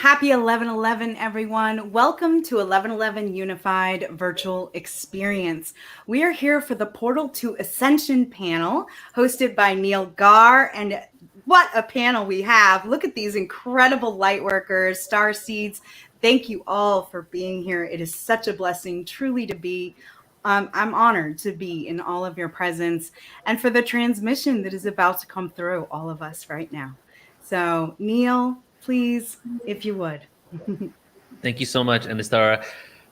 Happy 11/11, everyone. Welcome to 11/11 Unified Virtual Experience. We are here for the Portal to Ascension panel hosted by Neil Gaur. And what a panel we have. Look at these incredible light workers, star seeds. Thank you all for being here. It is such a blessing truly to be. I'm honored to be in all of your presence and for the transmission that is about to come through all of us right now. So, Neil, please, if you would. Thank you so much, Anistara.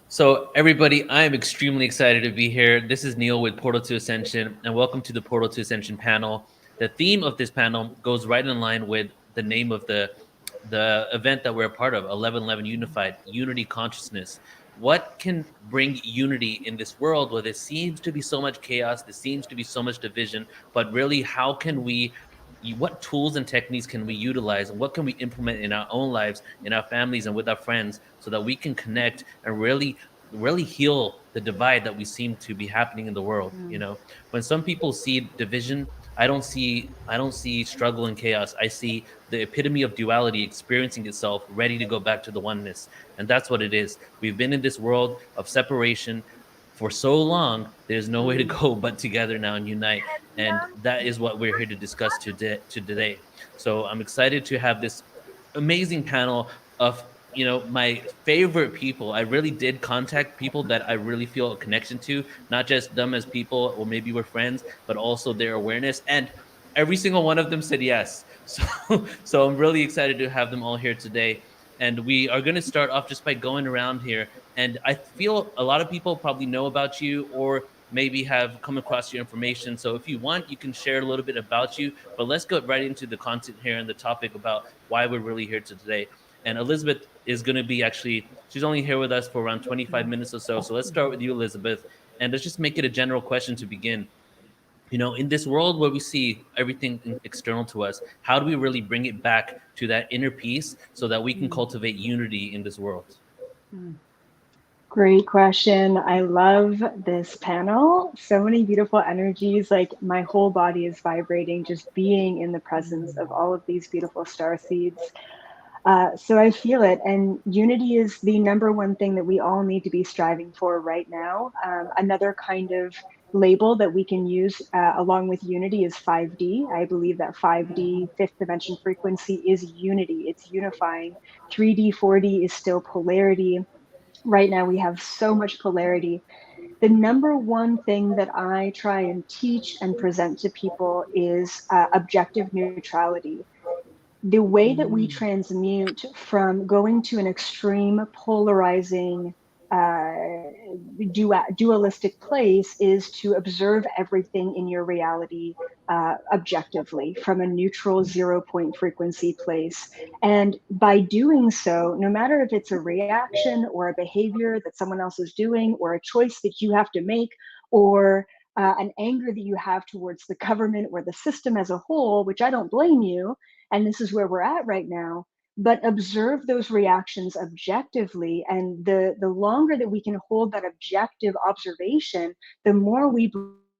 So, everybody, I am extremely excited to be here. This is Neil with Portal to Ascension, and welcome to the Portal to Ascension panel. The theme of this panel goes right in line with the name of the event that we're a part of, 11/11 Unified, Unity Consciousness. What can bring unity in this world where there seems to be so much chaos, there seems to be so much division, but really, how can we what tools and techniques can we utilize, and what can we implement in our own lives, in our families, and with our friends, so that we can connect and really heal the divide that we seem to be happening in the world. You know, when some people see division, I don't see struggle and chaos. I see the epitome of duality experiencing itself, ready to go back to the oneness. And that's what it is. We've been in this world of separation for so long. There's no way to go but together now and unite. And that is what we're here to discuss today. So I'm excited to have this amazing panel of my favorite people. I really did contact people that I really feel a connection to, not just them as people or maybe we're friends, but also their awareness. And every single one of them said yes. So I'm really excited to have them all here today. And we are going to start off just by going around here. And I feel a lot of people probably know about you or maybe have come across your information. So if you want, you can share a little bit about you. But let's go right into the content here and the topic about why we're really here today. And Elizabeth is going to be she's only here with us for around 25 minutes or so. So let's start with you, Elizabeth. And let's just make it a general question to begin. You know, in this world where we see everything external to us, how do we really bring it back to that inner peace so that we can cultivate unity in this world? Great question. I love this panel. So many beautiful energies. Like my whole body is vibrating just being in the presence of all of these beautiful star seeds. So I feel it. And unity is the number one thing that we all need to be striving for right now. Another kind of label that we can use along with unity is 5D. I believe that 5D, fifth dimension frequency, is unity. It's unifying. 3D, 4D is still polarity. Right now, we have so much polarity. The number one thing that I try and teach and present to people is objective neutrality. The way that we transmute from going to an extreme polarizing dualistic place is to observe everything in your reality objectively from a neutral 0 point frequency place. And by doing so, no matter if it's a reaction or a behavior that someone else is doing or a choice that you have to make or an anger that you have towards the government or the system as a whole, which I don't blame you, and this is where we're at right now, but observe those reactions objectively. And the longer that we can hold that objective observation, the more we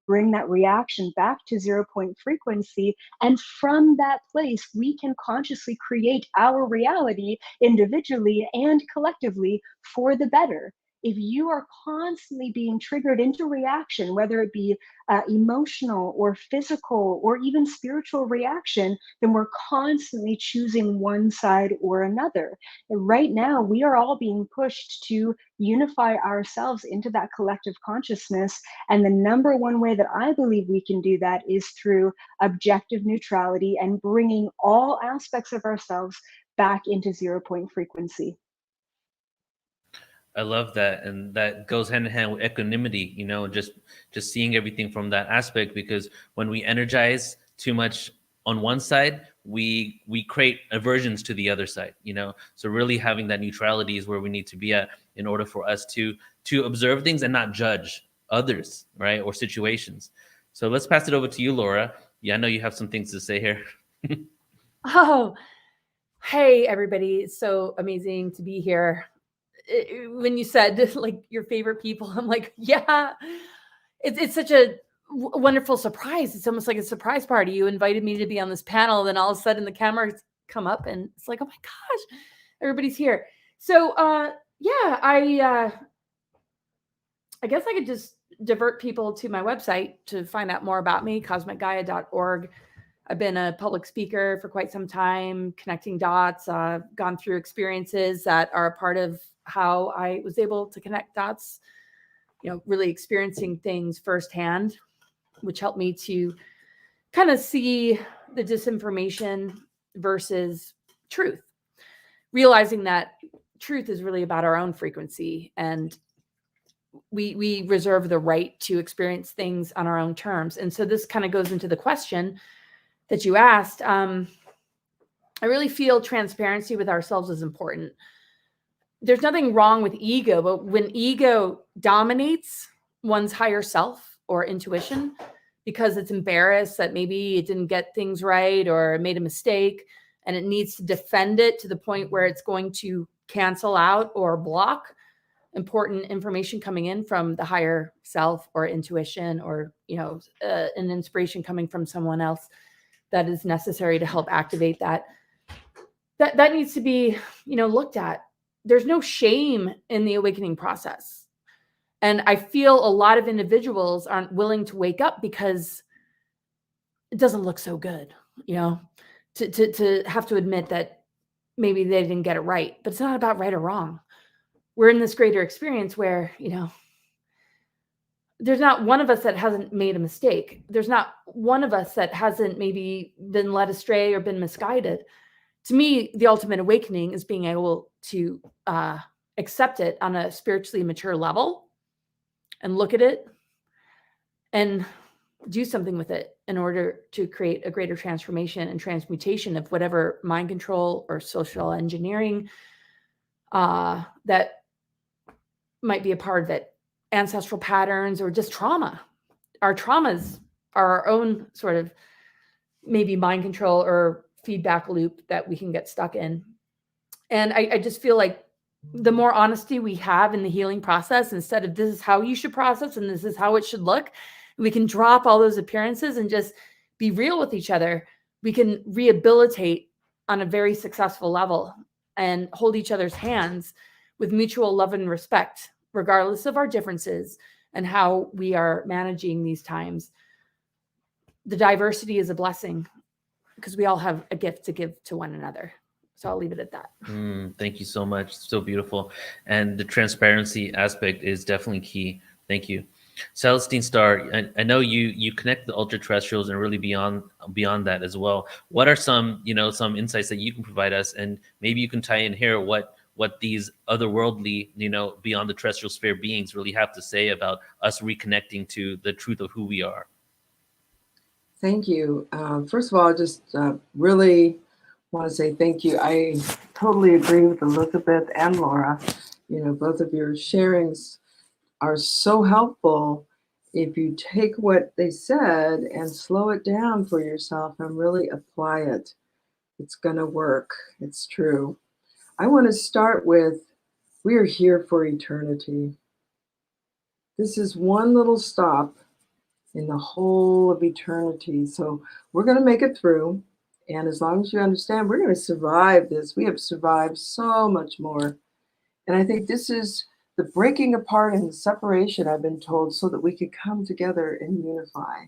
bring that reaction back to 0 point frequency. And from that place, we can consciously create our reality individually and collectively for the better. If you are constantly being triggered into reaction, whether it be emotional or physical or even spiritual reaction, then we're constantly choosing one side or another. And right now, we are all being pushed to unify ourselves into that collective consciousness. And the number one way that I believe we can do that is through objective neutrality and bringing all aspects of ourselves back into 0 point frequency. I love that, and that goes hand in hand with equanimity. You know, just seeing everything from that aspect. Because when we energize too much on one side, we create aversions to the other side. You know, so really having that neutrality is where we need to be at in order for us to observe things and not judge others, right, or situations. So let's pass it over to you, Laura. Yeah, I know you have some things to say here. Oh, hey everybody! It's so amazing to be here. When you said like your favorite people, I'm like, yeah, it's such a wonderful surprise. It's almost like a surprise party. You invited me to be on this panel, then all of a sudden the cameras come up and it's like, oh my gosh, everybody's here. So yeah, I guess I could just divert people to my website to find out more about me, cosmicgaia.org. I've been a public speaker for quite some time, connecting dots, gone through experiences that are a part of how I was able to connect dots, really experiencing things firsthand, which helped me to kind of see the disinformation versus truth, realizing that truth is really about our own frequency, and we reserve the right to experience things on our own terms. And so this kind of goes into the question that you asked. I really feel transparency with ourselves is important. There's nothing wrong with ego, but when ego dominates one's higher self or intuition because it's embarrassed that maybe it didn't get things right or made a mistake, and it needs to defend it to the point where it's going to cancel out or block important information coming in from the higher self or intuition, or an inspiration coming from someone else that is necessary to help activate that needs to be looked at. There's no shame in the awakening process, and I feel a lot of individuals aren't willing to wake up because it doesn't look so good, to have to admit that maybe they didn't get it right. But it's not about right or wrong. We're in this greater experience where, there's not one of us that hasn't made a mistake. There's not one of us that hasn't maybe been led astray or been misguided. To me, the ultimate awakening is being able to accept it on a spiritually mature level and look at it and do something with it in order to create a greater transformation and transmutation of whatever mind control or social engineering that might be a part of it, ancestral patterns, or just trauma. Our traumas are our own sort of maybe mind control or feedback loop that we can get stuck in. And I just feel like the more honesty we have in the healing process, instead of this is how you should process and this is how it should look, we can drop all those appearances and just be real with each other. We can rehabilitate on a very successful level and hold each other's hands with mutual love and respect, regardless of our differences and how we are managing these times. The diversity is a blessing because we all have a gift to give to one another. So I'll leave it at that. Thank you so much. So beautiful. And the transparency aspect is definitely key. Thank you. Celestine Star, I know you connect the ultra terrestrials and really beyond that as well. What are some insights that you can provide us, and maybe you can tie in here what these otherworldly, beyond the terrestrial sphere beings really have to say about us reconnecting to the truth of who we are? Thank you. First of all, I just really want to say thank you. I totally agree with Elizabeth and Laura. Both of your sharings are so helpful if you take what they said and slow it down for yourself and really apply it. It's going to work. It's true. I want to start with, we are here for eternity. This is one little stop in the whole of eternity. So we're going to make it through. And as long as you understand, we're going to survive this. We have survived so much more. And I think this is the breaking apart and the separation, I've been told, so that we could come together and unify.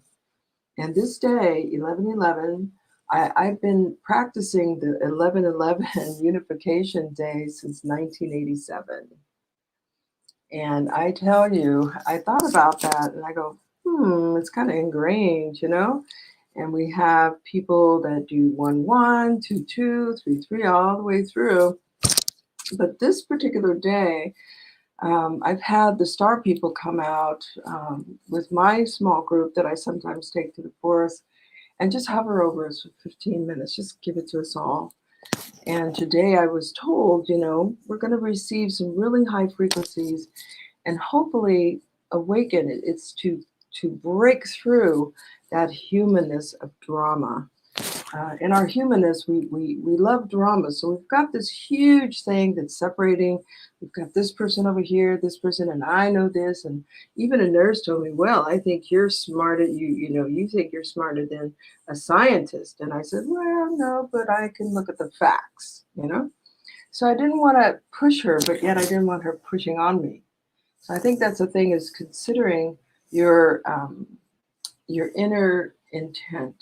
And this day, 11/11, I've been practicing the 11/11 unification day since 1987. And I tell you, I thought about that and I go, it's kind of ingrained, And we have people that do 1/1, 2/2, 3/3, all the way through. But this particular day, I've had the star people come out with my small group that I sometimes take to the forest and just hover over us for 15 minutes, just give it to us all. And today I was told, we're going to receive some really high frequencies and hopefully awaken. It's to break through that humanness of drama. In our humanness, we love drama. So we've got this huge thing that's separating. We've got this person over here, this person, and I know this. And even a nurse told me, well, I think you're smarter. You think you're smarter than a scientist. And I said, well, no, but I can look at the facts, So I didn't want to push her, but yet I didn't want her pushing on me. So I think that's the thing, is considering your inner intent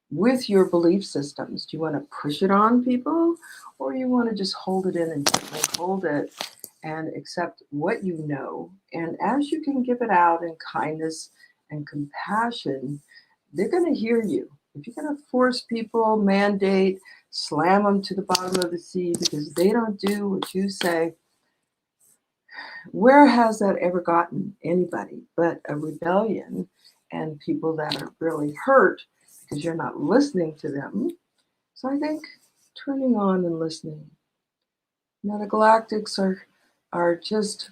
with your belief systems. Do you want to push it on people, or you want to just hold it in and gently hold it and accept what you know? And as you can give it out in kindness and compassion, they're going to hear you. If you're going to force people, mandate, slam them to the bottom of the sea because they don't do what you say, where has that ever gotten anybody but a rebellion and people that are really hurt because you're not listening to them? So I think turning on and listening. Now the galactics are just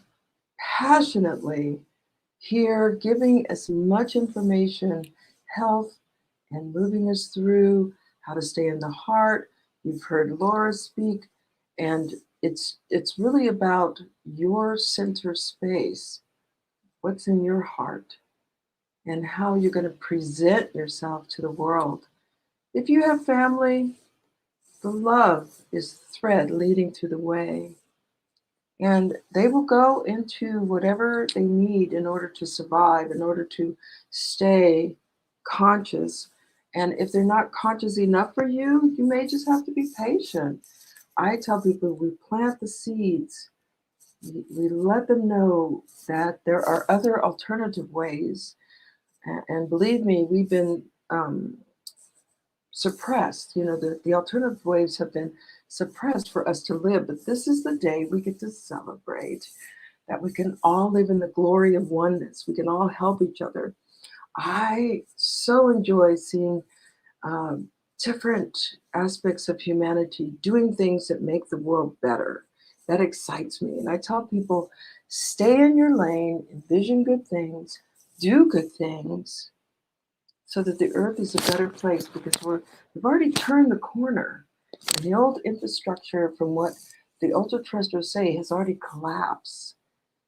passionately here, giving as much information, health, and moving us through how to stay in the heart. You've heard Laura speak, and it's really about your center space, what's in your heart, and how you're going to present yourself to the world. If you have family, the love is the thread leading to the way. And they will go into whatever they need in order to survive, in order to stay conscious. And if they're not conscious enough for you, you may just have to be patient. I tell people, we plant the seeds. We let them know that there are other alternative ways. And believe me, we've been suppressed. You know, the alternative ways have been suppressed for us to live. But this is the day we get to celebrate that we can all live in the glory of oneness. We can all help each other. I so enjoy seeing different aspects of humanity doing things that make the world better. That excites me. And I tell people, stay in your lane, envision good things, do good things, so that the earth is a better place, because we've already turned the corner. And the old infrastructure, from what the ultra-terrestrials say, has already collapsed.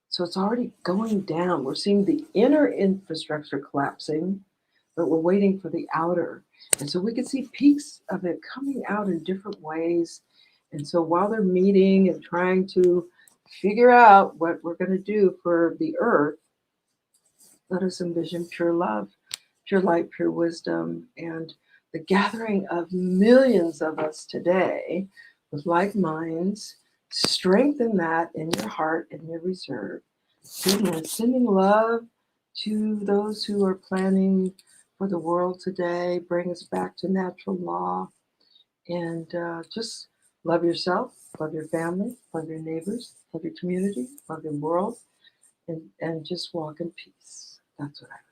So it's already going down. We're seeing the inner infrastructure collapsing, but we're waiting for the outer. And so we can see peaks of it coming out in different ways. And so while they're meeting and trying to figure out what we're going to do for the earth, let us envision pure love, pure light, pure wisdom, and the gathering of millions of us today with like minds. Strengthen that in your heart and your reserve. Sending love to those who are planning for the world today. Bring us back to natural law. And just love yourself, love your family, love your neighbors, love your community, love your world, and just walk in peace. That's what I would say.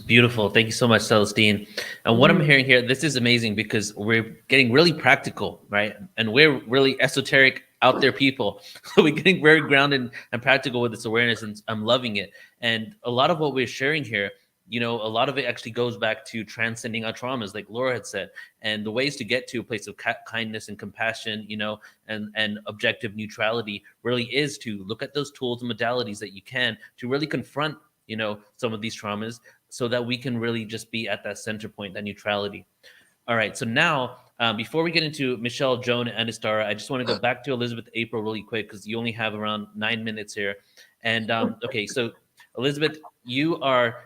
Beautiful. Thank you so much, Celestine. And what I'm hearing here, this is amazing, because we're getting really practical, right? And we're really esoteric out there people. So we're getting very grounded and practical with this awareness, and I'm loving it. And a lot of what we're sharing here, you know, a lot of it actually goes back to transcending our traumas, like Laura had said, and the ways to get to a place of kindness and compassion, you know, and objective neutrality really is to look at those tools and modalities that you can to really confront, you know, some of these traumas, so that we can really just be at that center point, that neutrality. All right. So now, before we get into Michelle, Joan, and Anistara, I just want to go back to Elizabeth April really quick, because you only have around 9 minutes here. And okay, so Elizabeth, you are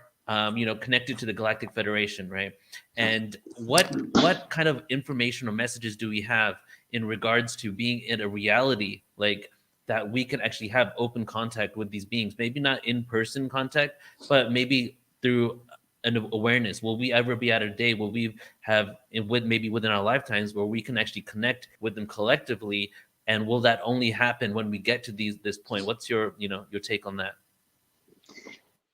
you know, connected to the Galactic Federation, right? And what kind of information or messages do we have in regards to being in a reality like that we can actually have open contact with these beings? Maybe not in-person contact, but maybe through an awareness. Will we ever be at a day where we have, maybe within our lifetimes, where we can actually connect with them collectively? And will that only happen when we get to this point? What's your, you know, your take on that?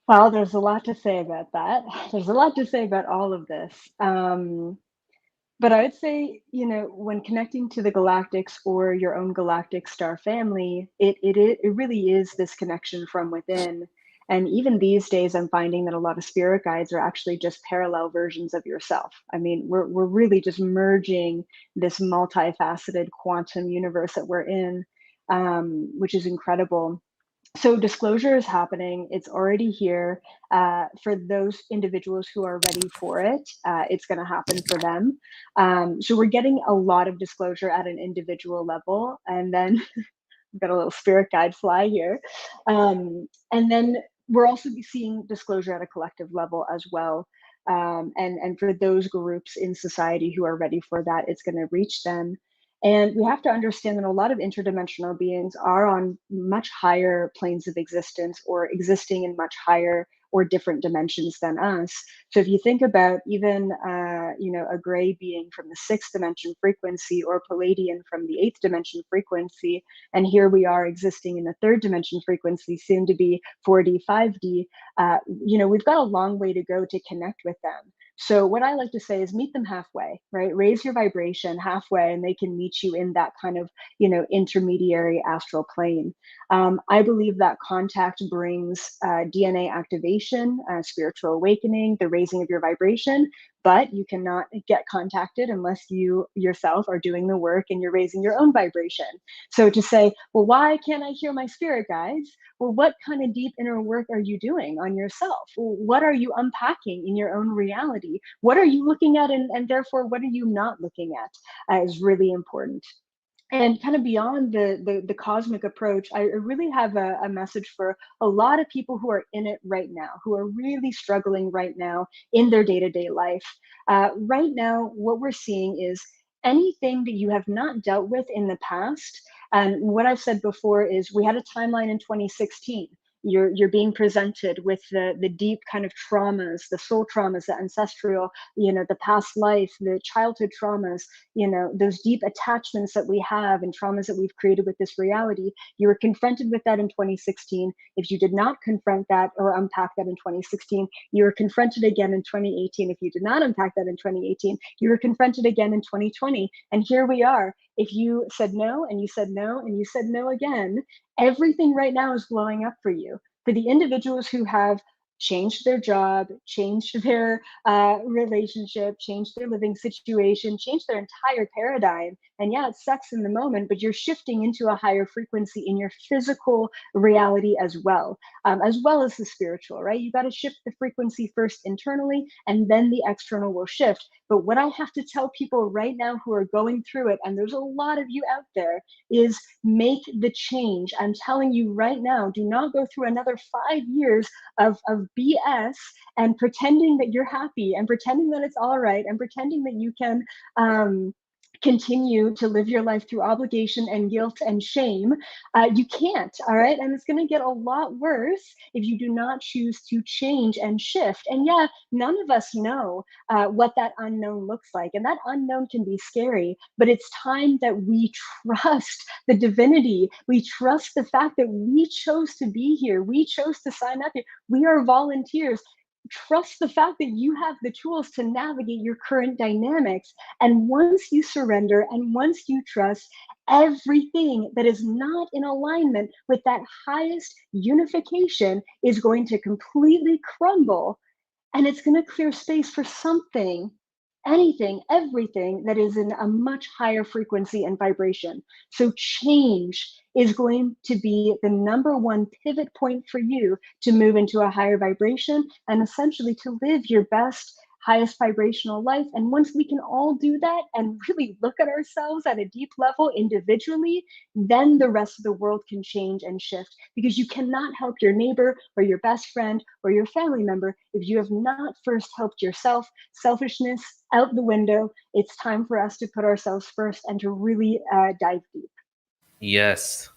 Well, there's a lot to say about that. There's a lot to say about all of this. But I would say, you know, when connecting to the galactics or your own galactic star family, it really is this connection from within. And even these days, I'm finding that a lot of spirit guides are actually just parallel versions of yourself. I mean, we're really just merging this multifaceted quantum universe that we're in, which is incredible. So disclosure is happening. It's already here. For those individuals who are ready for it, it's going to happen for them. So we're getting a lot of disclosure at an individual level. And then I've got a little spirit guide fly here. And then we're also seeing disclosure at a collective level as well. And for those groups in society who are ready for that, it's going to reach them. And we have to understand that a lot of interdimensional beings are on much higher planes of existence or existing in much higher or different dimensions than us. So if you think about even, a gray being from the sixth dimension frequency or Palladian from the eighth dimension frequency, and here we are existing in the third dimension frequency, soon to be 4D, 5D, we've got a long way to go to connect with them. So what I like to say is meet them halfway, right? Raise your vibration halfway and they can meet you in that kind of, intermediary astral plane. I believe that contact brings DNA activation, spiritual awakening, the raising of your vibration, but you cannot get contacted unless you yourself are doing the work and you're raising your own vibration. So to say, well, why can't I hear my spirit guides? Well, what kind of deep inner work are you doing on yourself? What are you unpacking in your own reality? What are you looking at, and therefore, what are you not looking at is really important. And kind of beyond the cosmic approach, I really have a message for a lot of people who are in it right now, who are really struggling right now in their day-to-day life. Right now, what we're seeing is anything that you have not dealt with in the past. And what I've said before is we had a timeline in 2016. You're being presented with the deep kind of traumas, the soul traumas, the ancestral, the past life, the childhood traumas, those deep attachments that we have and traumas that we've created with this reality. You were confronted with that in 2016. If you did not confront that or unpack that in 2016, you were confronted again in 2018. If you did not unpack that in 2018, you were confronted again in 2020. And here we are. If you said no and you said no and you said no again, everything right now is blowing up for you. For the individuals who have changed their job, changed their relationship, changed their living situation, changed their entire paradigm. And yeah, it sucks in the moment, but you're shifting into a higher frequency in your physical reality as well as the spiritual, right? You got to shift the frequency first internally, and then the external will shift. But what I have to tell people right now who are going through it, and there's a lot of you out there, is make the change. I'm telling you right now, do not go through another 5 years of BS and pretending that you're happy and pretending that it's all right and pretending that you can continue to live your life through obligation and guilt and shame. You can't, all right? And it's going to get a lot worse if you do not choose to change and shift. And yeah, none of us know what that unknown looks like. And that unknown can be scary, but it's time that we trust the divinity. We trust the fact that we chose to be here. We chose to sign up here. We are volunteers. Trust the fact that you have the tools to navigate your current dynamics. And once you surrender and once you trust, everything that is not in alignment with that highest unification is going to completely crumble. And it's going to clear space for something, anything, everything that is in a much higher frequency and vibration. So change is going to be the number one pivot point for you to move into a higher vibration and essentially to live your best, highest vibrational life. And once we can all do that and really look at ourselves at a deep level individually, then the rest of the world can change and shift, because you cannot help your neighbor or your best friend or your family member if you have not first helped yourself. Selfishness out the window. It's time for us to put ourselves first and to really dive deep. Yes.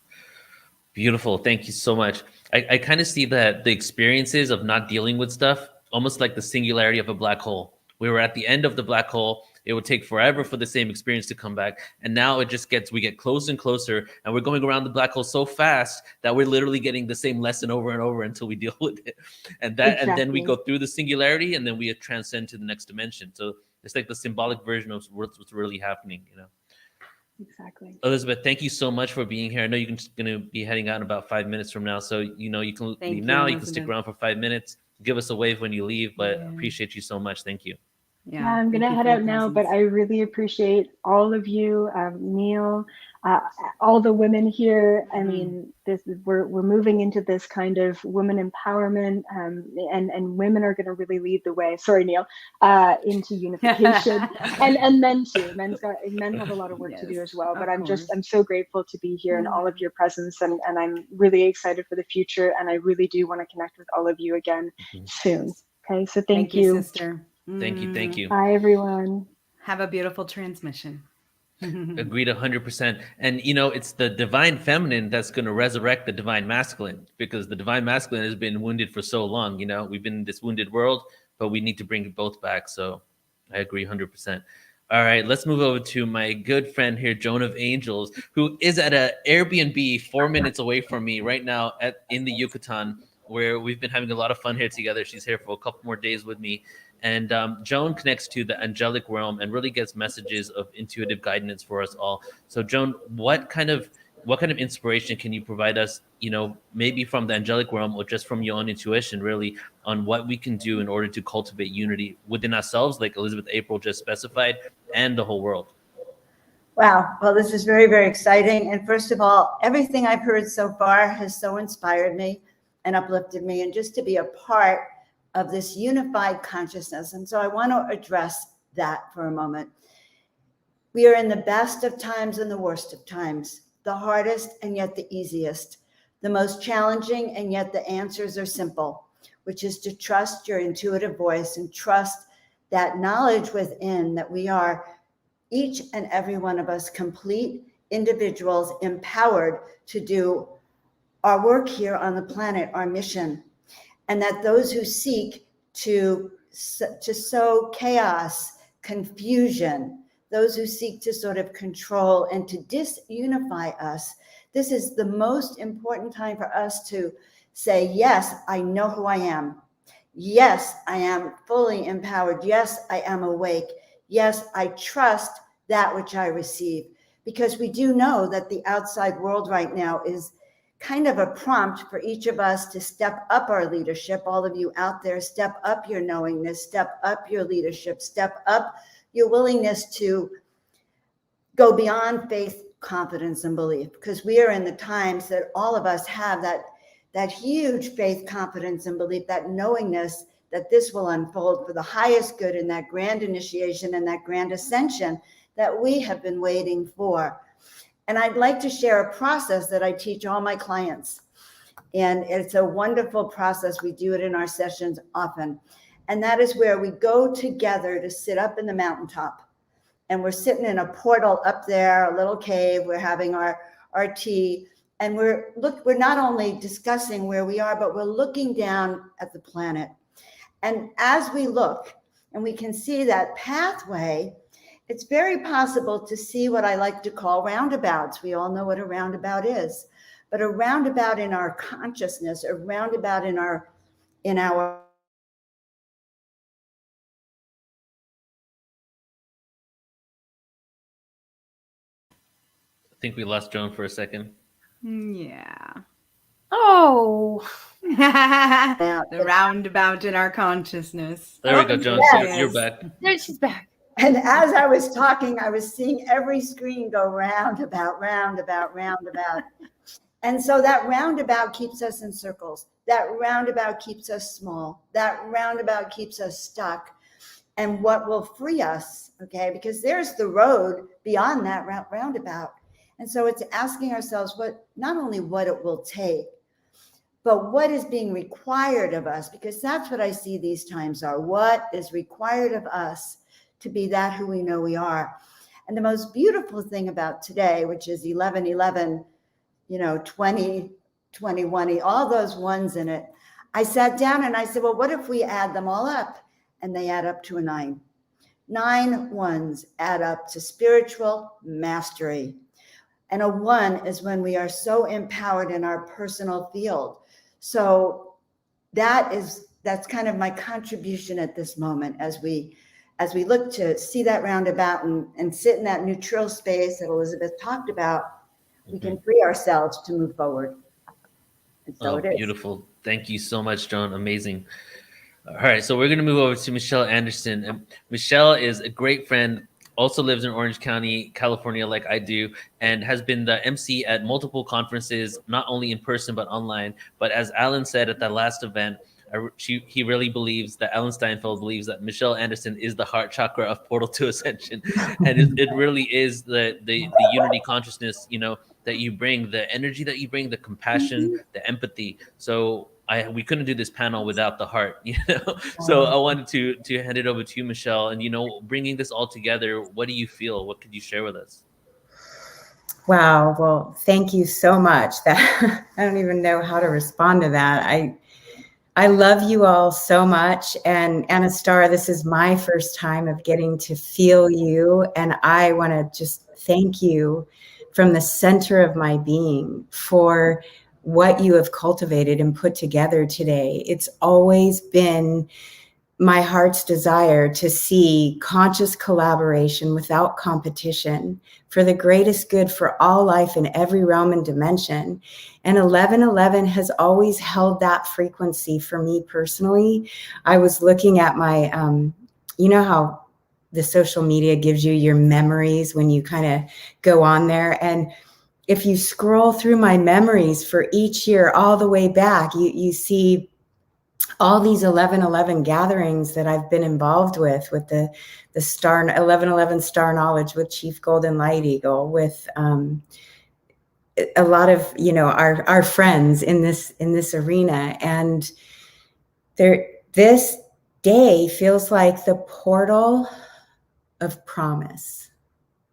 Beautiful. Thank you so much. I kind of see that the experiences of not dealing with stuff, almost like the singularity of a black hole. We were at the end of the black hole. It would take forever for the same experience to come back. And now we get closer and closer, and we're going around the black hole so fast that we're literally getting the same lesson over and over until we deal with it. And then we go through the singularity, and then we transcend to the next dimension. So it's like the symbolic version of what's really happening, Exactly. Elizabeth, thank you so much for being here. I know you're going to be heading out in about 5 minutes from now. So, you can leave now. You can stick around for 5 minutes. Give us a wave when you leave, but appreciate you so much. Thank you. Yeah, Yeah, I'm thank gonna you head for your out now, but presence. I really appreciate all of you, Neil, uh, all the women here. I mean, we're moving into this kind of women empowerment, and women are gonna really lead the way. Sorry, Neil, into unification, and men too. Men have a lot of work to Yes, do as well. But of course. I'm so grateful to be here and all of your presence, and I'm really excited for the future, and I really do want to connect with all of you again soon. Okay, so thank you, you. sister. Thank you. Thank you. Bye, everyone. Have a beautiful transmission. Agreed 100%. And you know, it's the divine feminine that's going to resurrect the divine masculine, because the divine masculine has been wounded for so long. You know, we've been in this wounded world, but we need to bring both back. So I agree 100%. All right, let's move over to my good friend here, Joan of Angels, who is at an Airbnb 4 minutes away from me right now in the Yucatan, where we've been having a lot of fun here together. She's here for a couple more days with me. And Joan connects to the angelic realm and really gets messages of intuitive guidance for us all. So Joan, what kind of inspiration can you provide us, you know, maybe from the angelic realm or just from your own intuition, really, on what we can do in order to cultivate unity within ourselves, like Elizabeth April just specified, and the whole world? Wow. Well, this is very, very exciting. And first of all, everything I've heard so far has so inspired me and uplifted me, and just to be a part of this unified consciousness. And so I want to address that for a moment. We are in the best of times and the worst of times, the hardest and yet the easiest, the most challenging, and yet the answers are simple, which is to trust your intuitive voice and trust that knowledge within, that we are, each and every one of us, complete individuals empowered to do our work here on the planet, our mission, and that those who seek to sow chaos, confusion, those who seek to sort of control and to disunify us, this is the most important time for us to say, yes, I know who I am. Yes, I am fully empowered. Yes, I am awake. Yes, I trust that which I receive. Because we do know that the outside world right now is kind of a prompt for each of us to step up our leadership. All of you out there, step up your knowingness, step up your leadership, step up your willingness to go beyond faith, confidence, and belief. Because we are in the times that all of us have that huge faith, confidence, and belief, that knowingness that this will unfold for the highest good in that grand initiation and that grand ascension that we have been waiting for. And I'd like to share a process that I teach all my clients. And it's a wonderful process. We do it in our sessions often. And that is where we go together to sit up in the mountaintop. And we're sitting in a portal up there, a little cave. We're having our tea. And we're not only discussing where we are, but we're looking down at the planet. And as we look, and we can see that pathway, it's very possible to see what I like to call roundabouts. We all know what a roundabout is, but a roundabout in our consciousness, a roundabout in our I think we lost Joan for a second. Yeah. Oh, The roundabout in our consciousness. There we go, Joan. Yes. You're back. there she's back. And as I was talking, I was seeing every screen go roundabout, roundabout, roundabout. And so that roundabout keeps us in circles. That roundabout keeps us small. That roundabout keeps us stuck. And what will free us, okay, because there's the road beyond that roundabout. And so it's asking ourselves not only what it will take, but what is being required of us, because that's what I see these times are. What is required of us to be that who we know we are? And the most beautiful thing about today, which is 11/11, 20, 21, all those ones in it, I sat down and I said, well, what if we add them all up? And they add up to a 9. 9 ones add up to spiritual mastery. And a 1 is when we are so empowered in our personal field. So that's kind of my contribution at this moment as we look to see that roundabout and sit in that neutral space that Elizabeth talked about. We can free ourselves to move forward. And so it is. Beautiful. Thank you so much, Joan. Amazing. All right, so we're going to move over to Michelle Anderson. And Michelle is a great friend, also lives in Orange County, California, like I do, and has been the MC at multiple conferences, not only in person, but online. But as Alan said at that last event, he really believes that Alan Steinfeld believes that Michelle Anderson is the heart chakra of Portal to Ascension. And it really is the unity consciousness, that you bring, the energy that you bring, the compassion, the empathy. So we couldn't do this panel without the heart, So I wanted to hand it over to you, Michelle, and bringing this all together. What do you feel? What could you share with us? Wow. Well, thank you so much. That I don't even know how to respond to that. I love you all so much. And Anistara, this is my first time of getting to feel you. And I want to just thank you from the center of my being for what you have cultivated and put together today. It's always been my heart's desire to see conscious collaboration without competition for the greatest good for all life in every realm and dimension. And 1111 has always held that frequency for me personally. I was looking at my, you know how the social media gives you your memories when you kind of go on there. And if you scroll through my memories for each year all the way back, you see all these 1111 gatherings that I've been involved with the star 1111 star knowledge with Chief Golden Light Eagle, with a lot of our friends in this arena, and this day feels like the portal of promise.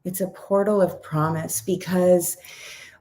It's a portal of promise, because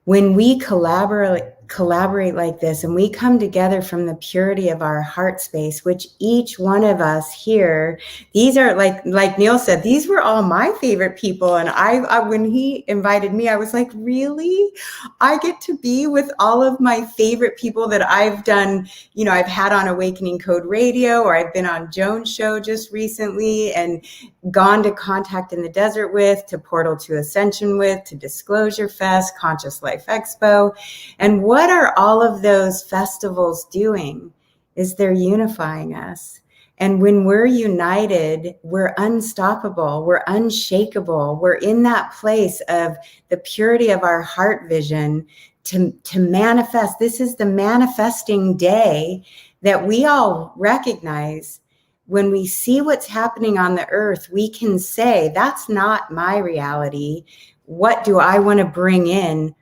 when we collaborate like this and we come together from the purity of our heart space, which each one of us here, these are like Neil said, these were all my favorite people. And I when he invited me, I was like, really? I get to be with all of my favorite people that I've done, I've had on Awakening Code Radio, or I've been on Joan's show just recently, and gone to Contact in the Desert with, to Portal to Ascension with, to Disclosure Fest, Conscious Life Expo. And what are all of those festivals doing is they're unifying us. And when we're united, we're unstoppable, we're unshakable, we're in that place of the purity of our heart vision to manifest. This is the manifesting day that we all recognize. When we see what's happening on the earth, we can say, that's not my reality. What do I want to bring in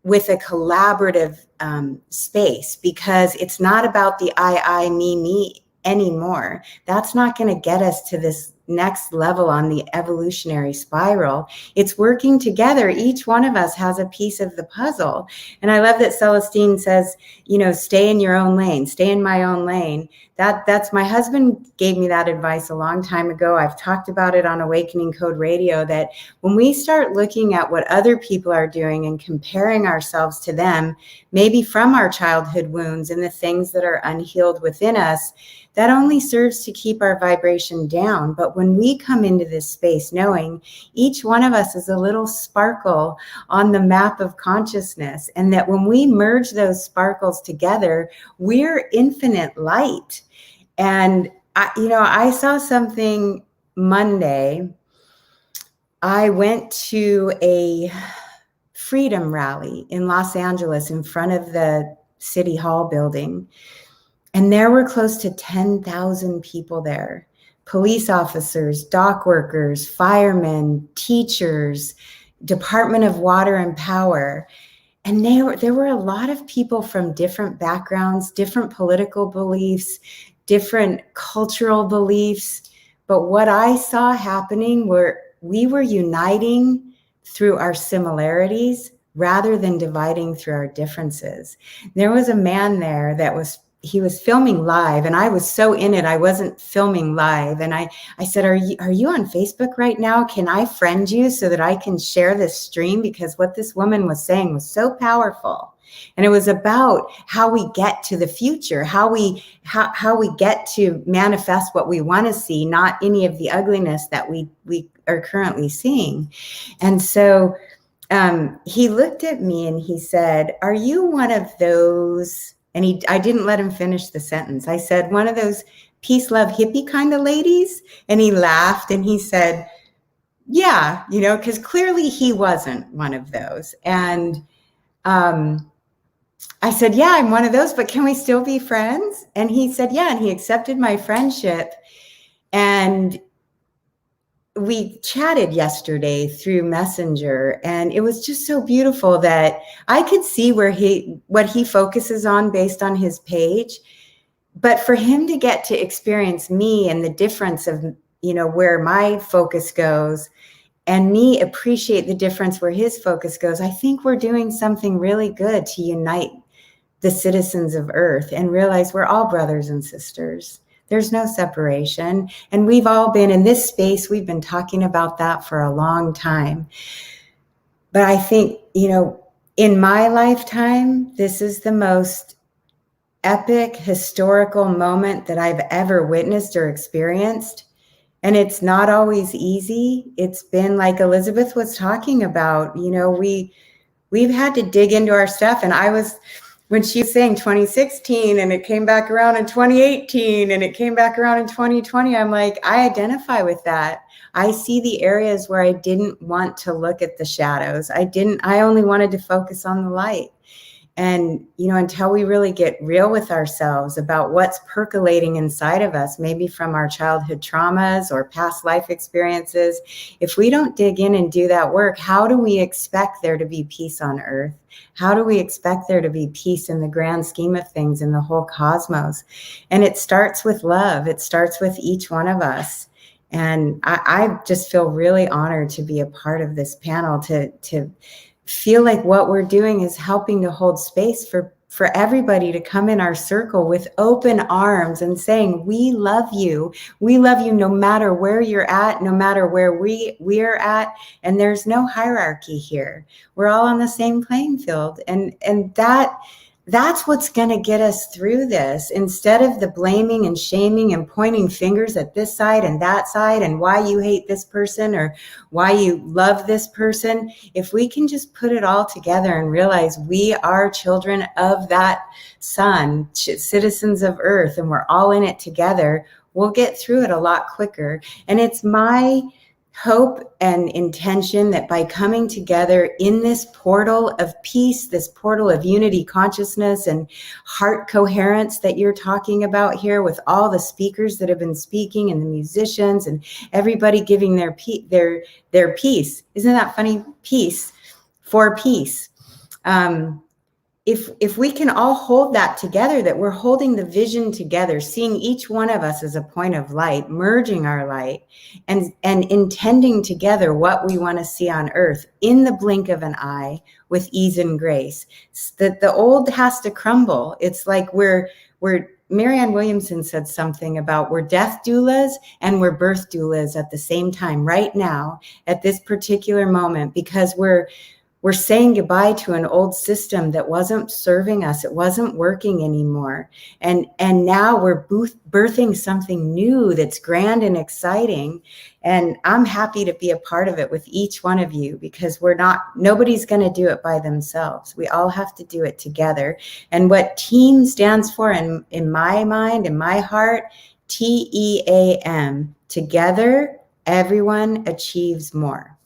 with a collaborative space? Because it's not about the I, me anymore. That's not going to get us to this next level on the evolutionary spiral. It's working together. Each one of us has a piece of the puzzle. And I love that Celestine says, stay in your own lane, stay in my own lane. That's my husband gave me that advice a long time ago. I've talked about it on Awakening Code Radio, that when we start looking at what other people are doing and comparing ourselves to them, maybe from our childhood wounds and the things that are unhealed within us, that only serves to keep our vibration down. But when we come into this space knowing each one of us is a little sparkle on the map of consciousness, and that when we merge those sparkles together, we're infinite light. And I saw something Monday. I went to a freedom rally in Los Angeles in front of the City Hall building. And there were close to 10,000 people there. Police officers, dock workers, firemen, teachers, Department of Water and Power. And there were a lot of people from different backgrounds, different political beliefs, different cultural beliefs. But what I saw happening were we were uniting through our similarities rather than dividing through our differences. There was a man there he was filming live, and I was so in it, I wasn't filming live. And I said, are you on Facebook right now? Can I friend you so that I can share this stream? Because what this woman was saying was so powerful. And it was about how we get to the future, how we get to manifest what we want to see, not any of the ugliness that we are currently seeing. And so he looked at me and he said, are you one of those? And I didn't let him finish the sentence. I said, one of those peace, love, hippie kind of ladies? And he laughed and he said, yeah, you know, because clearly he wasn't one of those. And I said, yeah, I'm one of those, but can we still be friends? And he said, yeah, and he accepted my friendship. And we chatted yesterday through Messenger, and it was just so beautiful that I could see what he focuses on based on his page. But for him to get to experience me and the difference of, you know, where my focus goes, and me appreciate the difference where his focus goes, I think we're doing something really good to unite the citizens of Earth and realize we're all brothers and sisters. There's no separation. And we've all been in this space. We've been talking about that for a long time. But I think, you know, in my lifetime, this is the most epic historical moment that I've ever witnessed or experienced. And it's not always easy. It's been like Elizabeth was talking about, you know, we've had to dig into our stuff. And when she was saying 2016 and it came back around in 2018 and it came back around in 2020, I'm like, I identify with that. I see the areas where I didn't want to look at the shadows. I only wanted to focus on the light. And, you know, until we really get real with ourselves about what's percolating inside of us, maybe from our childhood traumas or past life experiences, if we don't dig in and do that work, how do we expect there to be peace on Earth? How do we expect there to be peace in the grand scheme of things in the whole cosmos? And it starts with love. It starts with each one of us. And I just feel really honored to be a part of this panel, to feel like what we're doing is helping to hold space for everybody to come in our circle with open arms and saying, we love you. We love you no matter where you're at, no matter where we're at. And there's no hierarchy here. We're all on the same playing field. And that's what's going to get us through this. Instead of the blaming and shaming and pointing fingers at this side and that side and why you hate this person or why you love this person, if we can just put it all together and realize we are children of that sun, citizens of Earth, and we're all in it together, we'll get through it a lot quicker. And it's my hope and intention that by coming together in this portal of peace, this portal of unity consciousness and heart coherence that you're talking about here, with all the speakers that have been speaking and the musicians and everybody giving their piece. Isn't that funny? Peace for peace. If we can all hold that together, that we're holding the vision together, seeing each one of us as a point of light, merging our light and intending together what we want to see on Earth in the blink of an eye with ease and grace, that the old has to crumble. It's like we're Marianne Williamson said something about we're death doulas and we're birth doulas at the same time right now at this particular moment, because we're saying goodbye to an old system that wasn't serving us. It wasn't working anymore. And now we're birthing something new that's grand and exciting. And I'm happy to be a part of it with each one of you, because nobody's going to do it by themselves. We all have to do it together. And what TEAM stands for in my mind, in my heart, TEAM, together, everyone achieves more.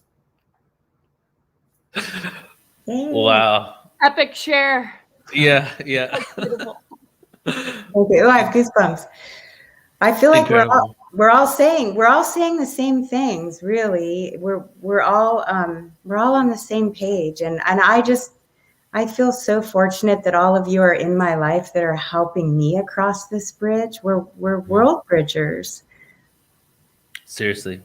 Wow. Epic share. Yeah. Beautiful. Okay. Oh, I have goosebumps. I feel like we're all saying the same things. Really, we're all on the same page, and I feel so fortunate that all of you are in my life that are helping me across this bridge. We're world bridgers. Seriously.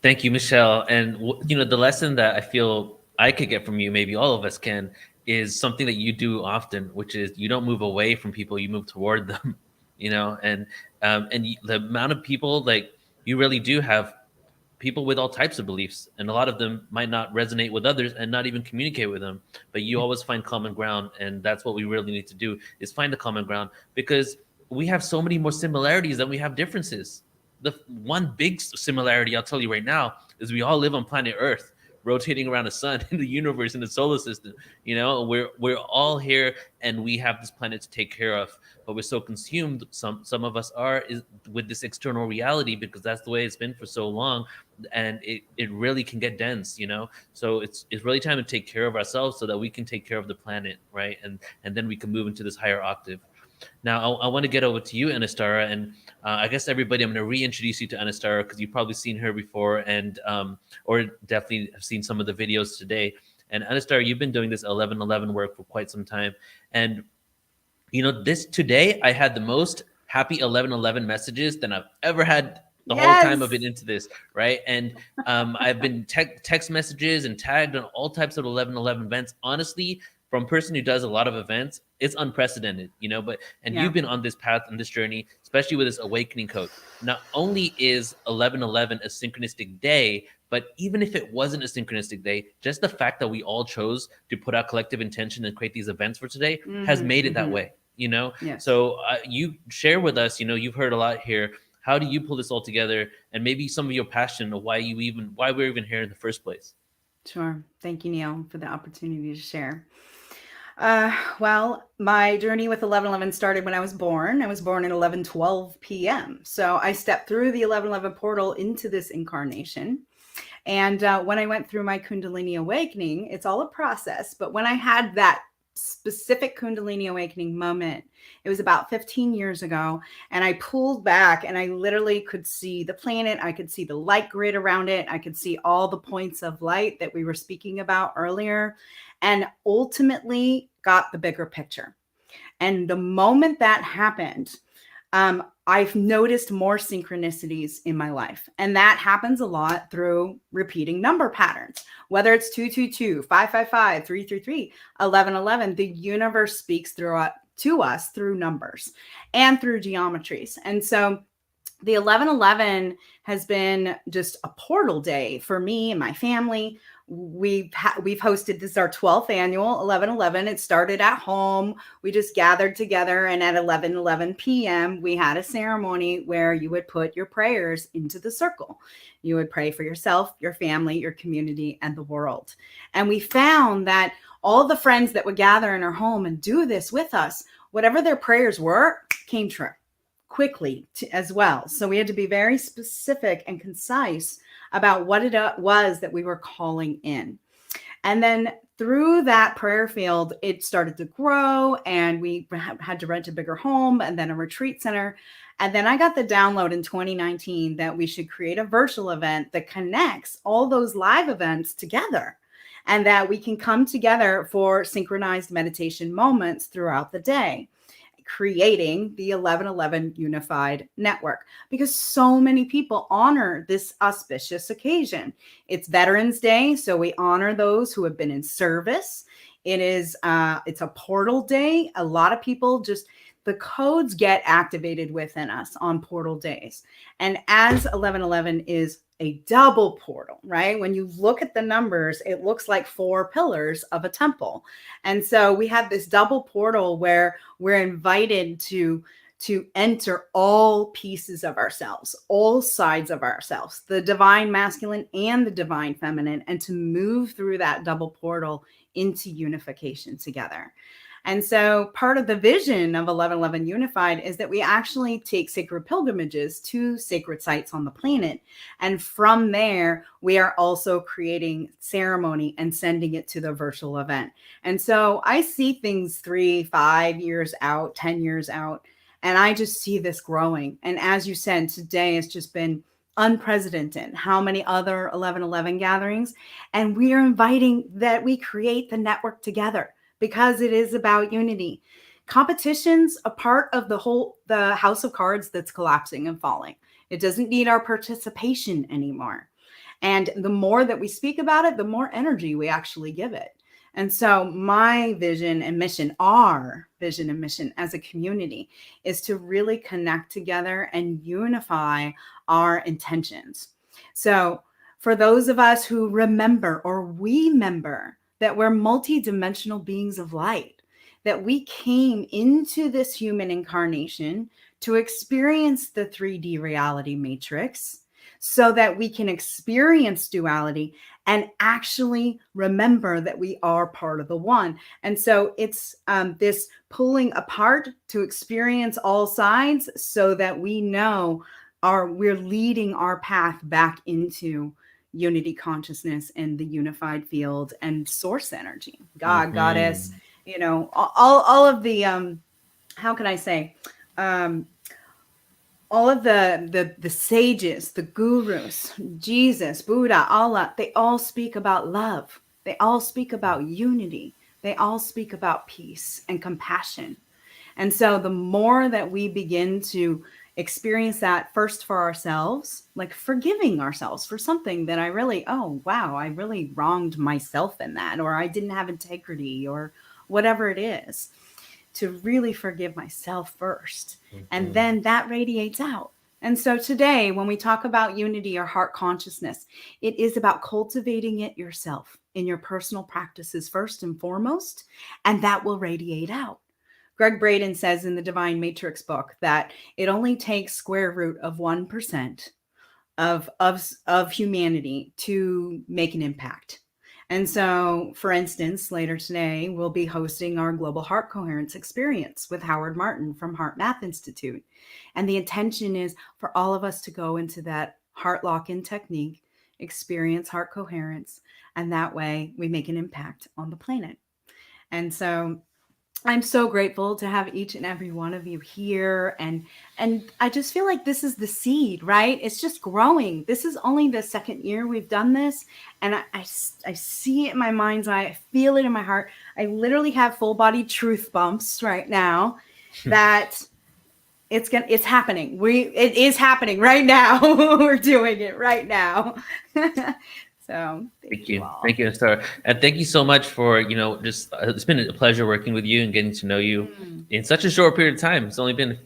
Thank you, Michelle. And the lesson that I feel I could get from you, maybe all of us can, is something that you do often, which is you don't move away from people, you move toward them, and the amount of people, like, you really do have people with all types of beliefs, and a lot of them might not resonate with others and not even communicate with them, but you always find common ground. And that's what we really need to do, is find the common ground, because we have so many more similarities than we have differences. The one big similarity I'll tell you right now is we all live on planet Earth, rotating around a sun in the universe, in the solar system. You know, we're all here, and we have this planet to take care of, but we're so consumed, some of us are, is with this external reality, because that's the way it's been for so long, and it really can get dense, you know. So it's really time to take care of ourselves so that we can take care of the planet, right? And then we can move into this higher octave. Now, I want to get over to you, Anistara, and I guess everybody, I'm going to reintroduce you to Anistara, because you've probably seen her before, and or definitely have seen some of the videos today. And Anistara, you've been doing this 1111 work for quite some time, and you know, this today I had the most happy 1111 messages than I've ever had the whole time I've been into this, right? And I've been text messages and tagged on all types of 1111 events. Honestly, from a person who does a lot of events, it's unprecedented, you know. But you've been on this path, on this journey, especially with this awakening code. Not only is 1111 a synchronistic day, but even if it wasn't a synchronistic day, just the fact that we all chose to put our collective intention and create these events for today has made it that way, you know. So you share with us, you know, you've heard a lot here. How do you pull this all together, and maybe some of your passion of why we're even here in the first place? Sure. Thank you, Neil, for the opportunity to share. Well, my journey with 1111 started when I was born. I was born at 11:12 p.m. So I stepped through the 1111 portal into this incarnation. And when I went through my Kundalini awakening, it's all a process. But when I had that specific Kundalini awakening moment, it was about 15 years ago. And I pulled back and I literally could see the planet. I could see the light grid around it. I could see all the points of light that we were speaking about earlier, and ultimately got the bigger picture. And the moment that happened, I've noticed more synchronicities in my life. And that happens a lot through repeating number patterns, whether it's 222, 555, 333, 1111. The universe speaks to us through numbers and through geometries. And so the 1111 has been just a portal day for me and my family. We've hosted, this is our 12th annual 1111. It started at home. We just gathered together, and at 11:11 p.m. we had a ceremony where you would put your prayers into the circle. You would pray for yourself, your family, your community, and the world. And we found that all the friends that would gather in our home and do this with us, whatever their prayers were, came true quickly as well. So we had to be very specific and concise about what it was that we were calling in. And then through that prayer field, it started to grow, and we had to rent a bigger home and then a retreat center. And then I got the download in 2019 that we should create a virtual event that connects all those live events together, and that we can come together for synchronized meditation moments throughout the day, creating the 1111 Unified Network, because so many people honor this auspicious occasion. It's Veterans Day, so we honor those who have been in service. It's a portal day. A lot of people the codes get activated within us on portal days. And as 1111 is a double portal, right? When you look at the numbers, it looks like 4 pillars of a temple. And so we have this double portal where we're invited to enter all pieces of ourselves, all sides of ourselves, the divine masculine and the divine feminine, and to move through that double portal into unification together. And so part of the vision of 1111 Unified is that we actually take sacred pilgrimages to sacred sites on the planet. And from there, we are also creating ceremony and sending it to the virtual event. And so I see things 3, 5 years out, 10 years out, and I just see this growing. And as you said, today has just been unprecedented. How many other 1111 gatherings? And we are inviting that we create the network together, because it is about unity. Competition's a part of the house of cards that's collapsing and falling. It doesn't need our participation anymore. And the more that we speak about it, the more energy we actually give it. And so my vision and mission, our vision and mission as a community, is to really connect together and unify our intentions. So for those of us who remember, or we remember, that we're multidimensional beings of light, that we came into this human incarnation to experience the 3D reality matrix so that we can experience duality and actually remember that we are part of the one. And so it's this pulling apart to experience all sides so that we know we're leading our path back into unity consciousness and the unified field and source energy, God, goddess, you know, all of the how can I say, all of the sages, the gurus, Jesus, Buddha, Allah, they all speak about love. They all speak about unity. They all speak about peace and compassion. And so the more that we begin to experience that first for ourselves, like forgiving ourselves for something that I really, oh, wow, I really wronged myself in that, or I didn't have integrity, or whatever it is, to really forgive myself first. And then that radiates out. And so today, when we talk about unity or heart consciousness, it is about cultivating it yourself in your personal practices first and foremost, and that will radiate out. Greg Braden says in the Divine Matrix book that it only takes square root of 1% of humanity to make an impact. And so, for instance, later today, we'll be hosting our Global Heart Coherence Experience with Howard Martin from Heart Math Institute. And the intention is for all of us to go into that heart lock-in technique, experience heart coherence, and that way we make an impact on the planet. And so I'm so grateful to have each and every one of you here. And I just feel like this is the seed, right? It's just growing. This is only the second year we've done this. And I see it in my mind's eye. I feel it in my heart. I literally have full body truth bumps right now that it's happening. It is happening right now. We're doing it right now. So thank you all. Thank you, Anistara. And thank you so much for, just it's been a pleasure working with you and getting to know you in such a short period of time. It's only been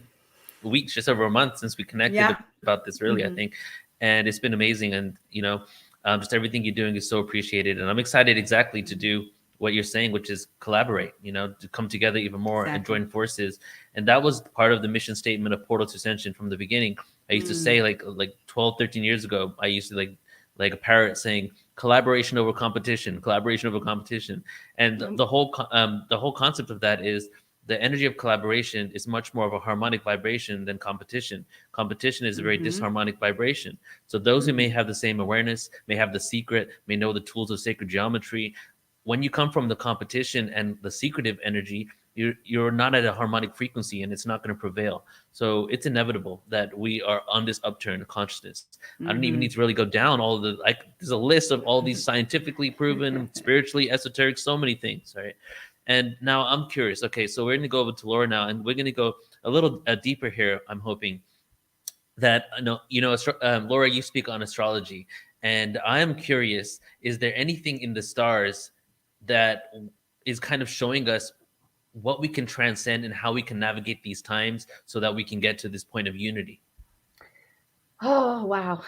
weeks, just over a month since we connected about this, really, I think. And it's been amazing. And, just everything you're doing is so appreciated. And I'm excited exactly to do what you're saying, which is collaborate, to come together even more and join forces. And that was part of the mission statement of Portal to Ascension from the beginning. I used to say like 12, 13 years ago, I used to like a parrot saying collaboration over competition. And the whole concept of that is the energy of collaboration is much more of a harmonic vibration than competition. Competition is a very disharmonic vibration. So those who may have the same awareness, may have the secret, may know the tools of sacred geometry, when you come from the competition and the secretive energy, you're not at a harmonic frequency, and it's not going to prevail. So it's inevitable that we are on this upturn of consciousness. I don't even need to really go down all of there's a list of all these scientifically proven, spiritually, esoteric, so many things, right? And now I'm curious. Okay, so we're going to go over to Laura now, and we're going to go a little deeper here. I'm hoping that, Laura, you speak on astrology, and I am curious, is there anything in the stars that is kind of showing us what we can transcend and how we can navigate these times so that we can get to this point of unity? Oh, wow.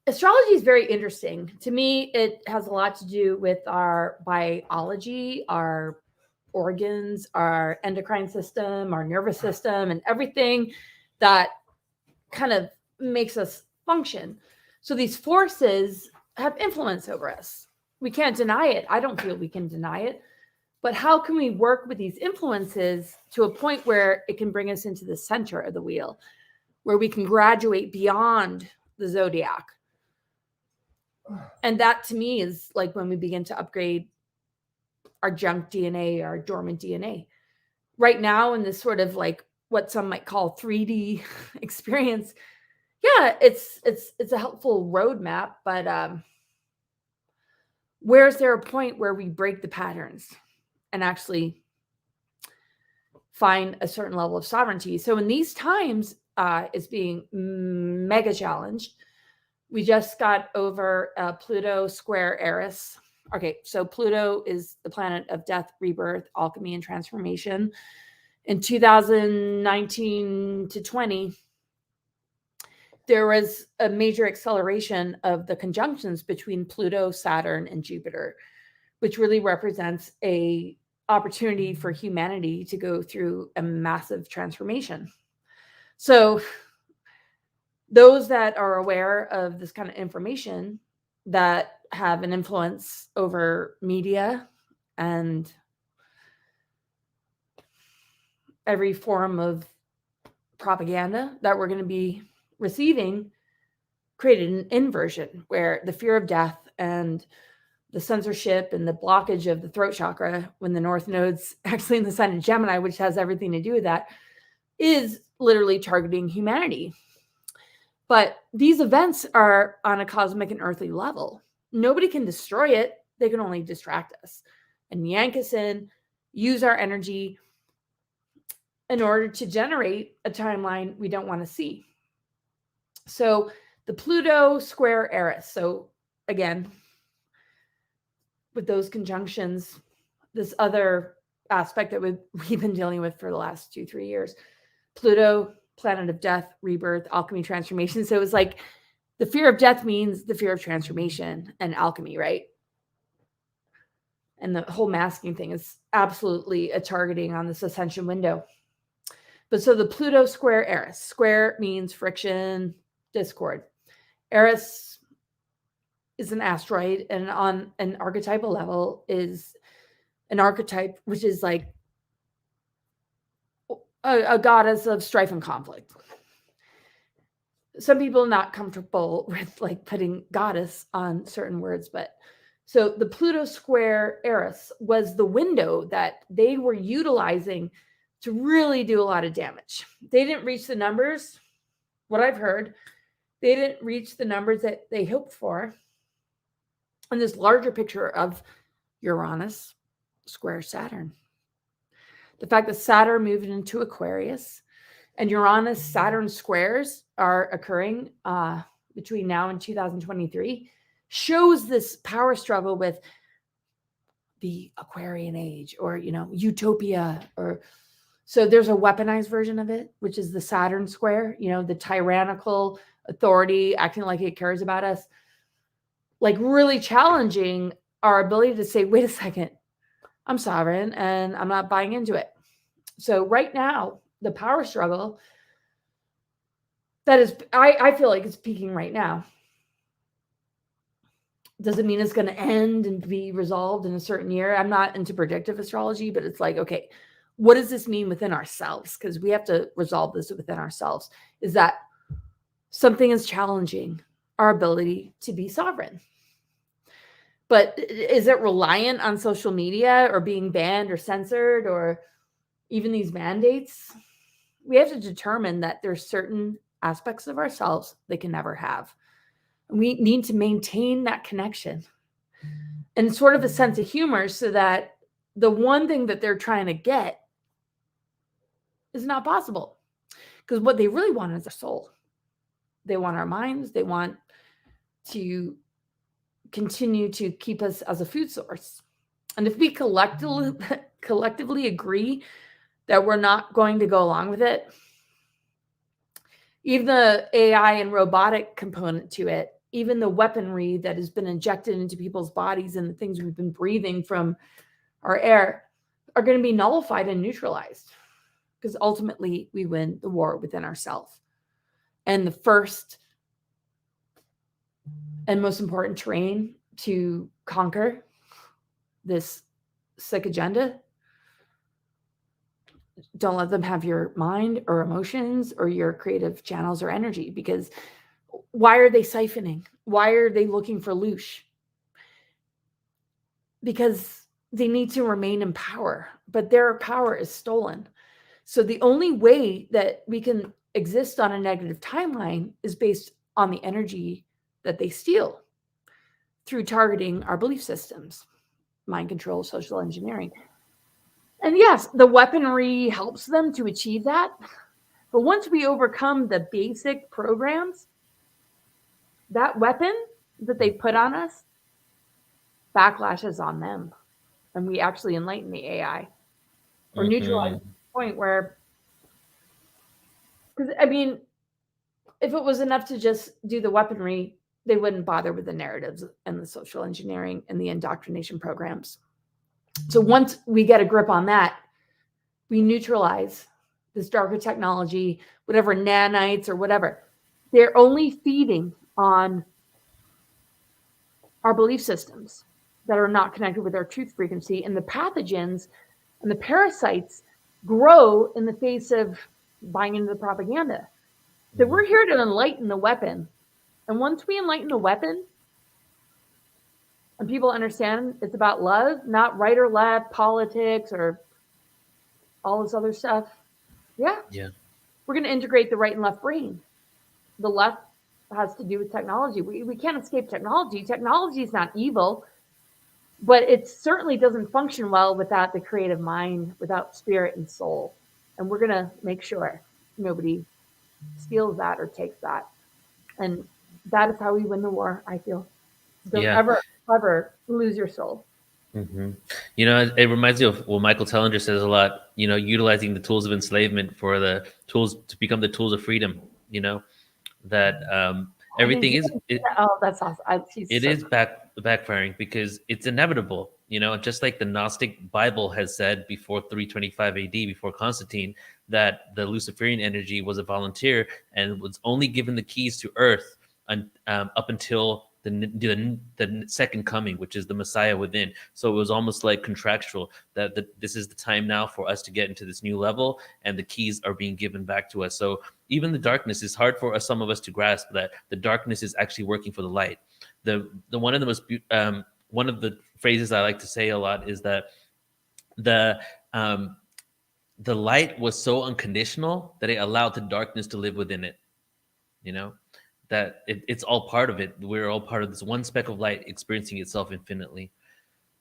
Astrology is very interesting. To me, it has a lot to do with our biology, our organs, our endocrine system, our nervous system, and everything that kind of makes us function. So these forces have influence over us. We can't deny it. I don't feel we can deny it. But how can we work with these influences to a point where it can bring us into the center of the wheel, where we can graduate beyond the zodiac? And that, to me, is like when we begin to upgrade our junk DNA, our dormant DNA. Right now, in this sort of like what some might call 3D experience, yeah, it's a helpful roadmap, but where's there a point where we break the patterns and actually find a certain level of sovereignty? So in these times, it's being mega challenged. We just got over Pluto square Eris. Okay, so Pluto is the planet of death, rebirth, alchemy, and transformation. In 2019 to 20, there was a major acceleration of the conjunctions between Pluto, Saturn, and Jupiter, which really represents a opportunity for humanity to go through a massive transformation. So those that are aware of this kind of information that have an influence over media and every form of propaganda that we're going to be receiving created an inversion where the fear of death and the censorship and the blockage of the throat chakra when the North Node's actually in the sign of Gemini, which has everything to do with that, is literally targeting humanity. But these events are on a cosmic and earthly level. Nobody can destroy it. They can only distract us and yank us in, use our energy in order to generate a timeline we don't want to see. So the Pluto square Eris. So again, with those conjunctions, this other aspect that we've been dealing with for the last 2-3 years, Pluto, planet of death, rebirth, alchemy, transformation. So it was like the fear of death means the fear of transformation and alchemy, right? And the whole masking thing is absolutely a targeting on this ascension window. But so the Pluto square Eris, square means friction, discord. Eris is an asteroid, and on an archetypal level is an archetype which is like a goddess of strife and conflict. Some people are not comfortable with like putting goddess on certain words, but so the Pluto square Eris was the window that they were utilizing to really do a lot of damage. They didn't reach the numbers, what I've heard, they didn't reach the numbers that they hoped for. And this larger picture of Uranus square Saturn. The fact that Saturn moved into Aquarius and Uranus Saturn squares are occurring between now and 2023 shows this power struggle with the Aquarian age or, utopia. Or so there's a weaponized version of it, which is the Saturn square, the tyrannical authority acting like it cares about us, like really challenging our ability to say, wait a second, I'm sovereign and I'm not buying into it. So right now, the power struggle that is, I feel like it's peaking right now. Doesn't mean it's going to end and be resolved in a certain year. I'm not into predictive astrology, but it's like, okay, what does this mean within ourselves? Because we have to resolve this within ourselves. Is that something is challenging our ability to be sovereign? But is it reliant on social media or being banned or censored or even these mandates? We have to determine that there's certain aspects of ourselves they can never have. We need to maintain that connection and sort of a sense of humor so that the one thing that they're trying to get is not possible. Because what they really want is their soul. They want our minds. They want to continue to keep us as a food source. And if we collectively agree that we're not going to go along with it, even the AI and robotic component to it, even the weaponry that has been injected into people's bodies and the things we've been breathing from our air are going to be nullified and neutralized, because ultimately we win the war within ourselves. And the first and most important terrain to conquer this sick agenda, don't let them have your mind or emotions or your creative channels or energy, because why are they siphoning? Why are they looking for loosh? Because they need to remain in power, but their power is stolen. So the only way that we can exist on a negative timeline is based on the energy that they steal through targeting our belief systems, mind control, social engineering. And yes, the weaponry helps them to achieve that. But once we overcome the basic programs, that weapon that they put on us backlashes on them. And we actually enlighten the AI or neutralize the point where, because I mean, if it was enough to just do the weaponry, they wouldn't bother with the narratives and the social engineering and the indoctrination programs. So once we get a grip on that, we neutralize this darker technology, whatever nanites or whatever. They're only feeding on our belief systems that are not connected with our truth frequency, and the pathogens and the parasites grow in the face of buying into the propaganda. So we're here to enlighten the weapon. And once we enlighten the weapon, and people understand it's about love, not right or left, politics, or all this other stuff, yeah. We're going to integrate the right and left brain. The left has to do with technology. We can't escape technology. Technology is not evil, but it certainly doesn't function well without the creative mind, without spirit and soul. And we're going to make sure nobody steals that or takes that. And that is how we win the war, I feel. Don't ever lose your soul. You know, it reminds me of what Michael Tellinger says a lot, you know, utilizing the tools of enslavement for the tools to become the tools of freedom, you know, that everything is, that's awesome. It is backfiring because it's inevitable, you know, just like the Gnostic Bible has said before 325 AD, before Constantine, that the Luciferian energy was a volunteer and was only given the keys to Earth up until the second coming, which is the Messiah within. So it was almost like contractual that this is the time now for us to get into this new level, and the keys are being given back to us. So even the darkness is hard for some of us to grasp that the darkness is actually working for the light. The one of the most one of the phrases I like to say a lot is that the light was so unconditional that it allowed the darkness to live within it. You know, that it's all part of it. We're all part of this one speck of light experiencing itself infinitely.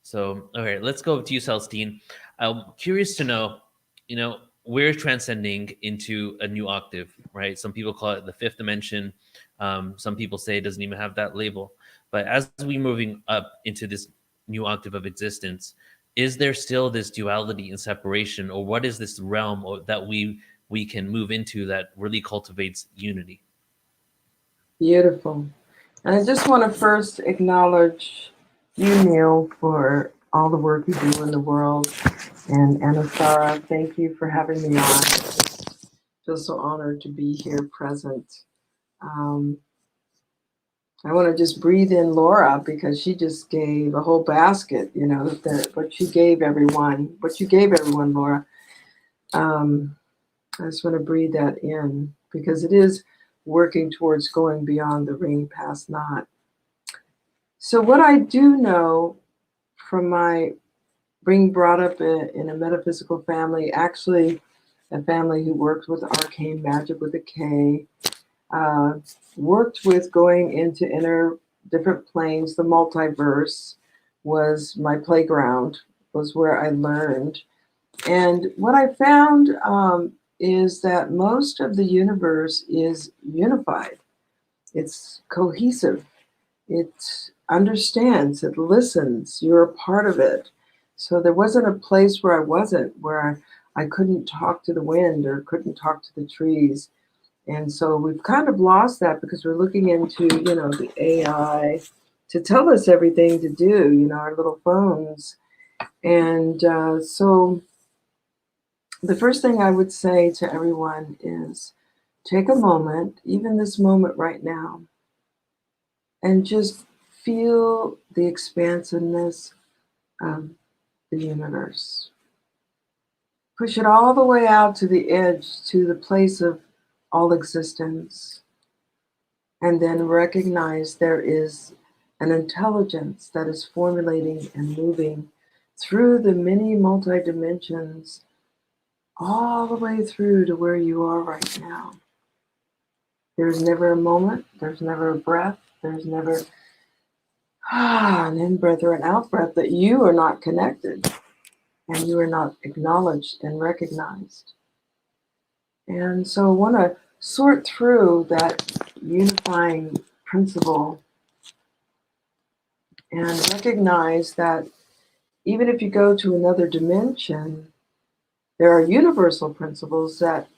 So, all right, let's go to you, Celestine. I'm curious to know, you know, we're transcending into a new octave, right? Some people call it the fifth dimension. Some people say it doesn't even have that label. But as we're moving up into this new octave of existence, is there still this duality and separation, or what is this realm that we can move into that really cultivates unity? Beautiful. And I just want to first acknowledge you, Neil, for all the work you do in the world. And Anistara, thank you for having me on. I feel so honored to be here present. I want to just breathe in Laura because she just gave a whole basket, you know, what you gave everyone, Laura. I just want to breathe that in because it is working towards going beyond the ring past not. So what I do know from my being brought up in a metaphysical family, actually a family who worked with arcane magic with a K, worked with going into inner different planes. The multiverse was my playground, was where I learned. And what I found is that most of the universe is unified. It's cohesive. It understands, it listens, you're a part of it. So there wasn't a place where I wasn't, where I couldn't talk to the wind or couldn't talk to the trees. And so we've kind of lost that because we're looking into, you know, the AI to tell us everything to do, you know, our little phones. And so the first thing I would say to everyone is take a moment, even this moment right now, and just feel the expansiveness of the universe. Push it all the way out to the edge, to the place of all existence, and then recognize there is an intelligence that is formulating and moving through the many multi-dimensions all the way through to where you are right now. There's never a moment, there's never a breath, there's never an in-breath or an out-breath that you are not connected and you are not acknowledged and recognized. And so I want to sort through that unifying principle and recognize that even if you go to another dimension, there are universal principles that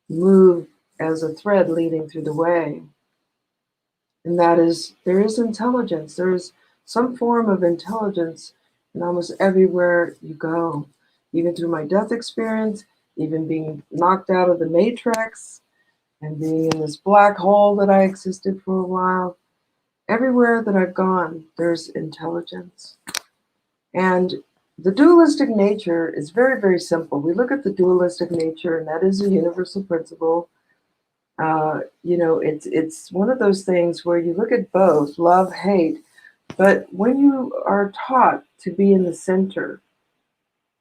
move as a thread leading through the way. And that is, there is intelligence. There is some form of intelligence in almost everywhere you go. Even through my death experience, even being knocked out of the matrix and being in this black hole that I existed for a while, Everywhere that I've gone, there's intelligence. And the dualistic nature is very, very simple. We look at the dualistic nature, and that is a universal principle. It's one of those things where you look at both, love, hate, but when you are taught to be in the center,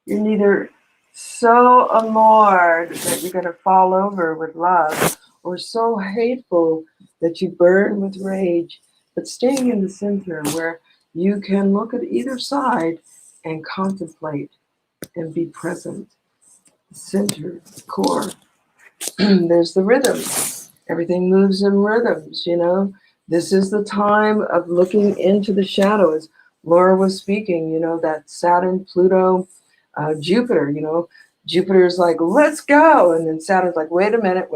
you're neither so amored that you're going to fall over with love, or so hateful that you burn with rage, but staying in the center where you can look at either side and contemplate and be present. Center, core. There's the rhythm. Everything moves in rhythms, This is the time of looking into the shadow. As Laura was speaking, that Saturn, Pluto, Jupiter, Jupiter's like, let's go. And then Saturn's like, wait a minute.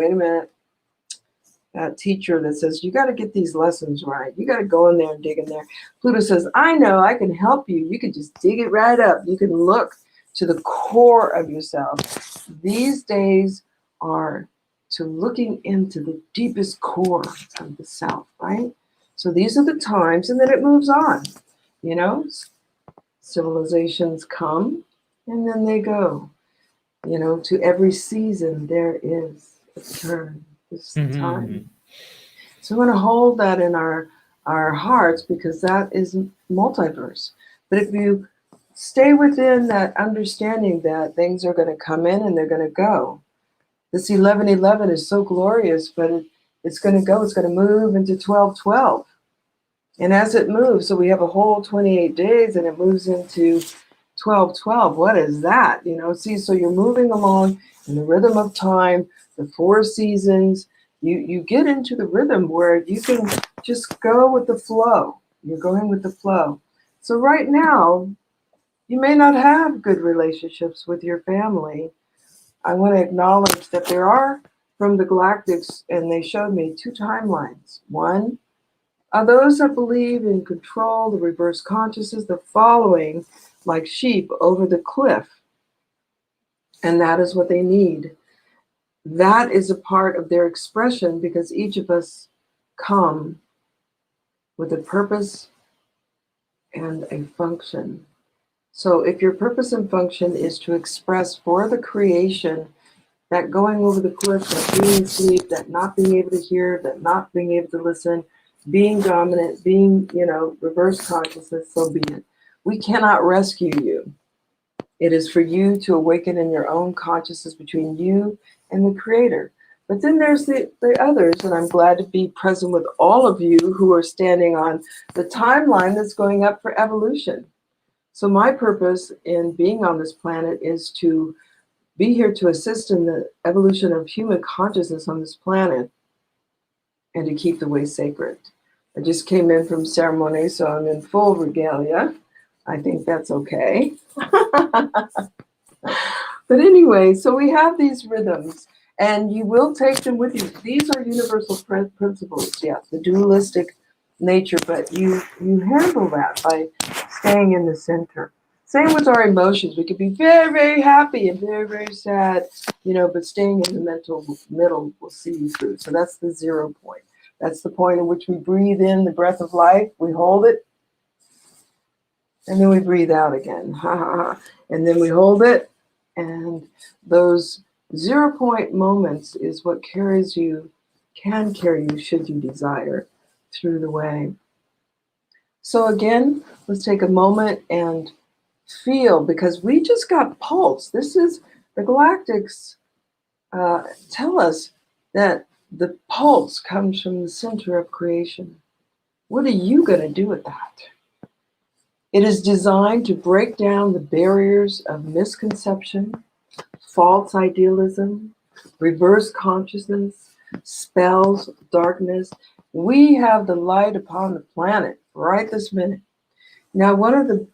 That teacher that says, you got to get these lessons right. You got to go in there and dig in there. Pluto says, I know, I can help you. You can just dig it right up. You can look to the core of yourself. These days are to looking into the deepest core of the self, right? So these are the times, and then it moves on. Civilizations come and then they go. To every season there is a turn. This time. So we want to hold that in our hearts, because that is multiverse. But if you stay within that understanding that things are going to come in and they're going to go, this 11:11 is so glorious, but it's going to go. It's going to move into 12:12. And as it moves, so we have a whole 28 days, and it moves into 12:12. What is that? So you're moving along in the rhythm of time, the 4 seasons. You get into the rhythm where you can just go with the flow. You're going with the flow. So right now, you may not have good relationships with your family. I want to acknowledge that there are, from the galactics, and they showed me 2 timelines. One are those that believe in control, the reverse consciousness, the following like sheep over the cliff. And that is what they need. That is a part of their expression, because each of us come with a purpose and a function. So if your purpose and function is to express for the creation that going over the cliff, that being asleep, that not being able to hear, that not being able to listen, being dominant, being, reverse consciousness, so be it. We cannot rescue you. It is for you to awaken in your own consciousness between you and the Creator. But then there's the others, and I'm glad to be present with all of you who are standing on the timeline that's going up for evolution. So my purpose in being on this planet is to be here to assist in the evolution of human consciousness on this planet, and to keep the way sacred. I just came in from ceremony, so I'm in full regalia. I think that's okay. But anyway, so we have these rhythms, and you will take them with you. These are universal principles, yes, the dualistic nature, but you handle that by staying in the center. Same with our emotions. We could be very, very happy and very, very sad, but staying in the mental middle will see you through. So that's the 0 point. That's the point in which we breathe in the breath of life, we hold it, and then we breathe out again. And then we hold it, and those 0 point moments is what can carry you, should you desire, through the way. So again, let's take a moment and feel, because we just got pulse. This is the galactics tell us that the pulse comes from the center of creation. What are you going to do with that? It is designed to break down the barriers of misconception, false idealism, reverse consciousness, spells, darkness. We have the light upon the planet right this minute. Now, one of the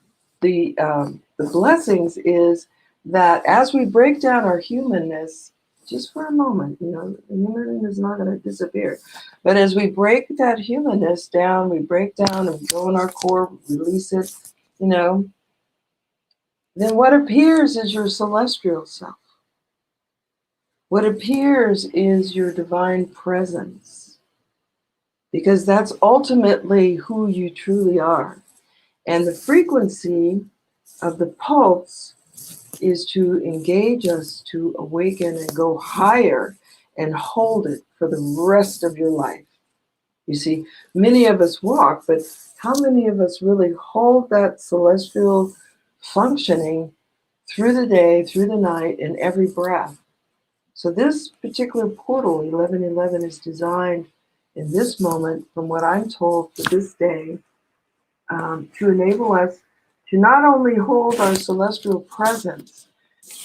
blessings is that as we break down our humanness, just for a moment, the human is not going to disappear. But as we break that humanness down, we break down and we go in our core, release it, then what appears is your celestial self. What appears is your divine presence. because that's ultimately who you truly are. And the frequency of the pulse is to engage us to awaken and go higher and hold it for the rest of your life. You see, many of us walk, but how many of us really hold that celestial functioning through the day, through the night, in every breath? So this particular portal, 1111, is designed in this moment, from what I'm told, for this day, to enable us to not only hold our celestial presence,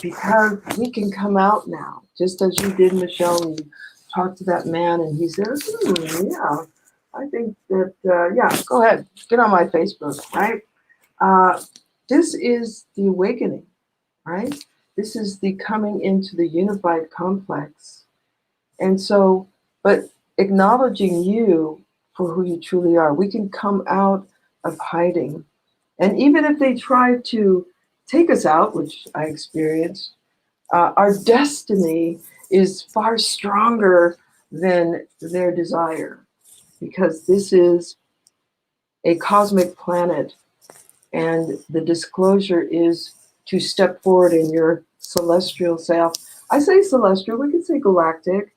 because we can come out now, just as you did, Michelle, when you talked to that man and he said, yeah, I think that, yeah, go ahead, get on my Facebook, right? This is the awakening, right? This is the coming into the unified complex. And so, but acknowledging you for who you truly are, we can come out of hiding. And even if they try to take us out, which I experienced, our destiny is far stronger than their desire, because this is a cosmic planet, and the disclosure is to step forward in your celestial self. I say celestial, we could say galactic,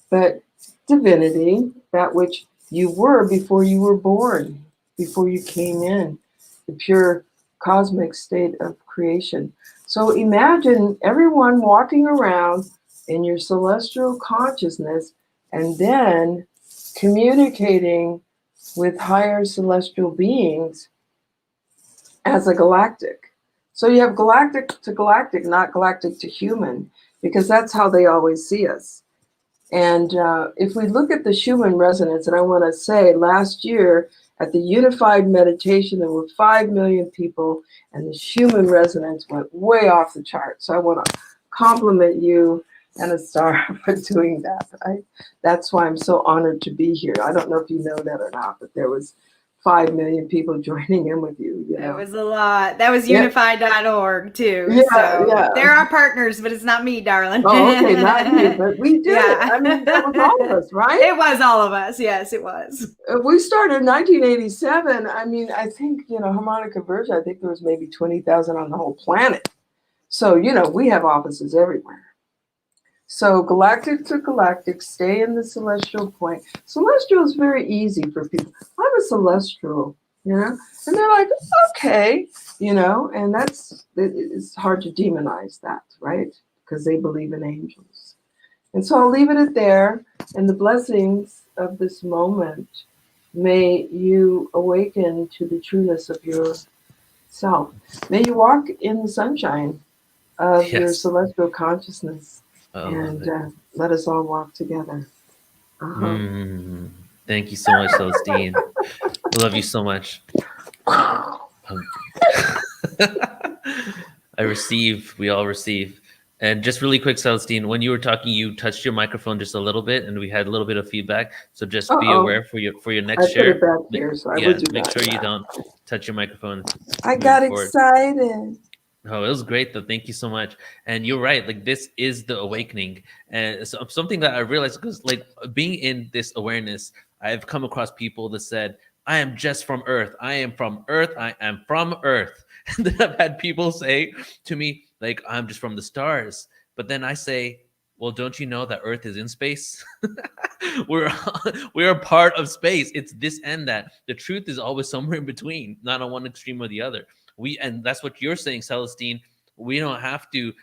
but divinity, that which you were before you were born, before you came in, the pure cosmic state of creation. So imagine everyone walking around in your celestial consciousness and then communicating with higher celestial beings as a galactic. So you have galactic to galactic, not galactic to human, because that's how they always see us. And if we look at the Schumann resonance, and I want to say last year at the Unified Meditation, there were 5 million people, and the Schumann resonance went way off the chart. So I want to compliment you, Anistara, for doing that. That's why I'm so honored to be here. I don't know if you know that or not, but there was 5 million people joining in with you. You know? That was a lot. That was Yeah. unified.org too. Yeah, so yeah. They're our partners, but it's not me, darling. Oh, okay, not you, but we did it. Yeah. I mean, that was all of us, right? It was all of us. Yes, it was. We started in 1987. I mean, I think, harmonic conversion, I think there was maybe 20,000 on the whole planet. So, we have offices everywhere. So galactic to galactic, stay in the celestial point. Celestial is very easy for people. I'm a celestial, and they're like, okay, and it's hard to demonize that, right? Because they believe in angels. And so I'll leave it at there. And the blessings of this moment, may you awaken to the trueness of yourself. May you walk in the sunshine of your Yes. celestial consciousness. I love And it. let us all walk together. Thank you so much, Celestine. I love you so much. We all receive. And just really quick, Celestine, when you were talking, you touched your microphone just a little bit, and we had a little bit of feedback. So just be aware for your next I share. put it back here, so I would do make that. sure you don't touch your microphone. I got excited. Oh, it was great though. Thank you so much. And you're right. Like, this is the awakening, and so, something that I realized, because like being in this awareness, I've come across people that said, "I am just from Earth. I am from Earth. I am from Earth." And then I've had people say to me, like, "I'm just from the stars." But then I say, "Well, don't you know that Earth is in space?" we're part of space. It's this and that. The truth is always somewhere in between, not on one extreme or the other. And that's what you're saying, Celestine. We don't have to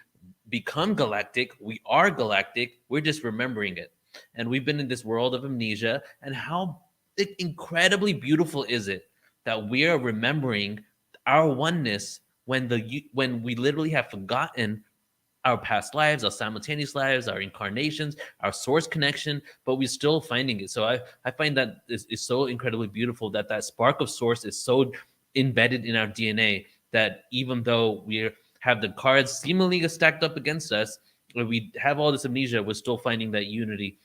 become galactic. We are galactic. We're just remembering it. And we've been in this world of amnesia. And how incredibly beautiful is it that we are remembering our oneness when we literally have forgotten our past lives, our simultaneous lives, our incarnations, our source connection, but we're still finding it. So I find that is so incredibly beautiful, that spark of source is so embedded in our DNA that even though we have the cards seemingly stacked up against us, we have all this amnesia, we're still finding that unity.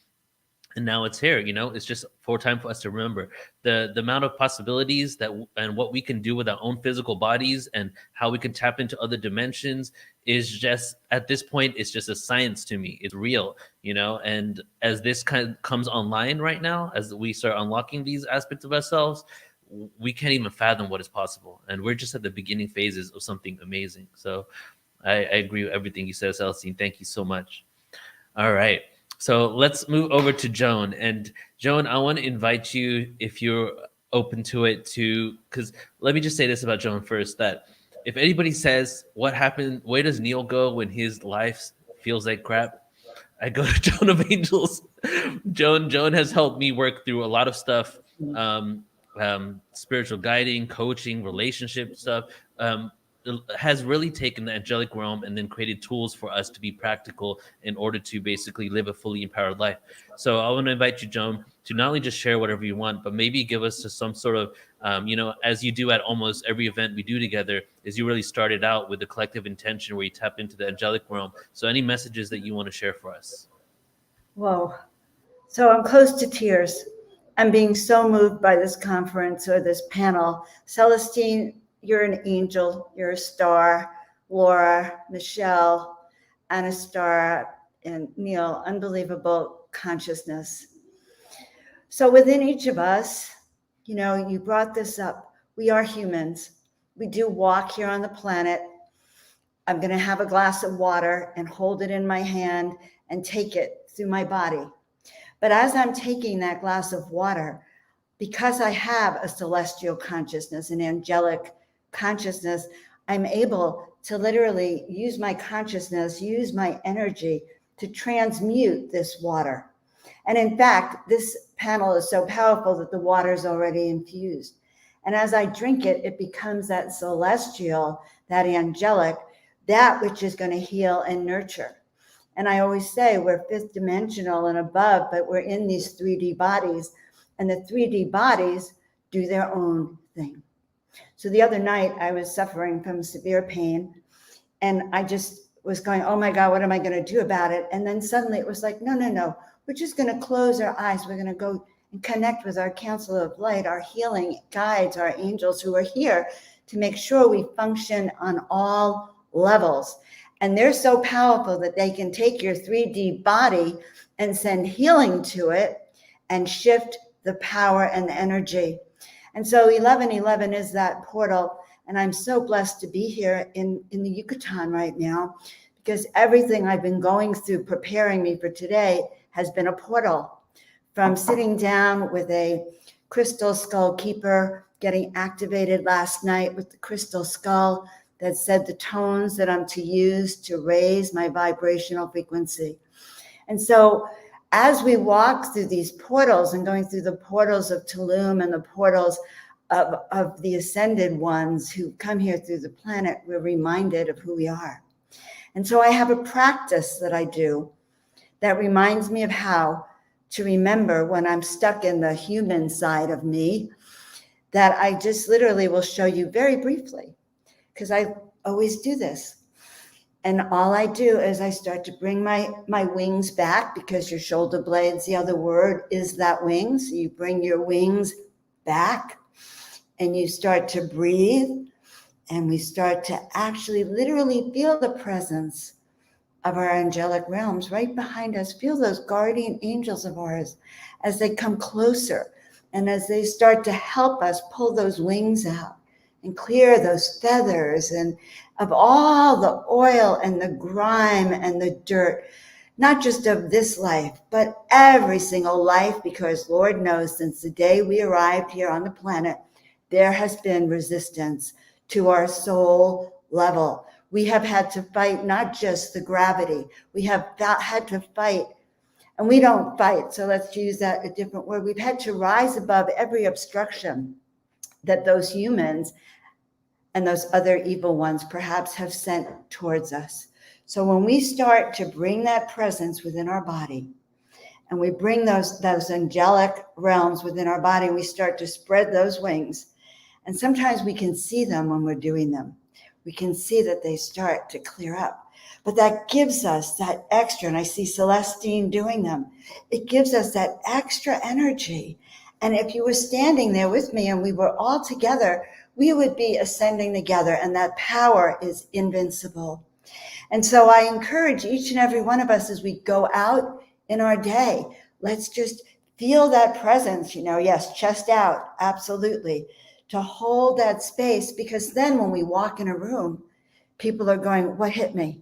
And now it's here, it's just for time for us to remember the amount of possibilities and what we can do with our own physical bodies and how we can tap into other dimensions is just, at this point, it's just a science to me. It's real, and as this kind of comes online right now, as we start unlocking these aspects of ourselves, we can't even fathom what is possible. And we're just at the beginning phases of something amazing. So I agree with everything you said, Celestine. Thank you so much. All right. So let's move over to Joan. And Joan, I want to invite you, if you're open to it, because let me just say this about Joan first, that if anybody says, what happened, where does Neil go when his life feels like crap? I go to Joan of Angels. Joan has helped me work through a lot of stuff, spiritual guiding, coaching, relationship stuff. Has really taken the angelic realm and then created tools for us to be practical in order to basically live a fully empowered life. So I want to invite you, Joan, to not only just share whatever you want, but maybe give us just some sort of, as you do at almost every event we do together, is you really started out with a collective intention where you tap into the angelic realm. So any messages that you want to share for us? Whoa. So I'm close to tears. I'm being so moved by this conference or this panel. Celestine, you're an angel, you're a star. Laura, Michelle, Anistara, and Neil, unbelievable consciousness. So within each of us, you brought this up. We are humans. We do walk here on the planet. I'm going to have a glass of water and hold it in my hand and take it through my body. But as I'm taking that glass of water, because I have a celestial consciousness, an angelic consciousness, I'm able to literally use my consciousness, use my energy to transmute this water. And in fact, this panel is so powerful that the water is already infused. And as I drink it, it becomes that celestial, that angelic, that which is going to heal and nurture. And I always say we're fifth dimensional and above, but we're in these 3D bodies, and the 3D bodies do their own thing. So the other night I was suffering from severe pain, and I just was going, oh my God, what am I going to do about it? And then suddenly it was like, no, we're just going to close our eyes. We're going to go and connect with our council of light, our healing guides, our angels who are here to make sure we function on all levels. And they're so powerful that they can take your 3D body and send healing to it and shift the power and the energy. And so 1111 is that portal. And I'm so blessed to be here in the Yucatan right now, because everything I've been going through preparing me for today has been a portal. From sitting down with a crystal skull keeper, getting activated last night with the crystal skull that said the tones that I'm to use to raise my vibrational frequency. And so as we walk through these portals and going through the portals of Tulum and the portals of the ascended ones who come here through the planet, we're reminded of who we are. And so I have a practice that I do that reminds me of how to remember when I'm stuck in the human side of me, that I just literally will show you very briefly, because I always do this. And all I do is I start to bring my wings back, because your shoulder blades, the other word is that wings. So you bring your wings back and you start to breathe, and we start to actually literally feel the presence of our angelic realms right behind us. Feel those guardian angels of ours as they come closer and as they start to help us pull those wings out and clear those feathers and of all the oil and the grime and the dirt, not just of this life, but every single life, because Lord knows since the day we arrived here on the planet, there has been resistance to our soul level. We have had to fight not just the gravity, we have had to fight, and we don't fight, so let's use that a different word. We've had to rise above every obstruction that those humans and those other evil ones perhaps have sent towards us. So when we start to bring that presence within our body, and we bring those angelic realms within our body, and we start to spread those wings, and sometimes we can see them when we're doing them. We can see that they start to clear up. But that gives us that extra, and I see Celestine doing them. It gives us that extra energy. And if you were standing there with me and we were all together, we would be ascending together, and that power is invincible. And so I encourage each and every one of us as we go out in our day, let's just feel that presence, yes, chest out, absolutely, to hold that space, because then when we walk in a room, people are going, what hit me?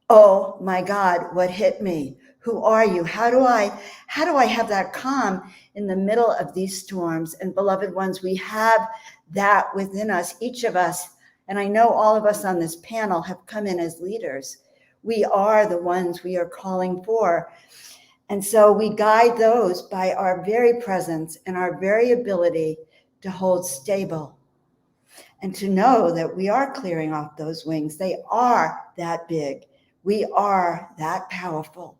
Oh my God, what hit me? Who are you? How do I have that calm in the middle of these storms? And beloved ones, we have that within us, each of us. And I know all of us on this panel have come in as leaders. We are the ones we are calling for. And so we guide those by our very presence and our very ability to hold stable and to know that we are clearing off those wings. They are that big. We are that powerful.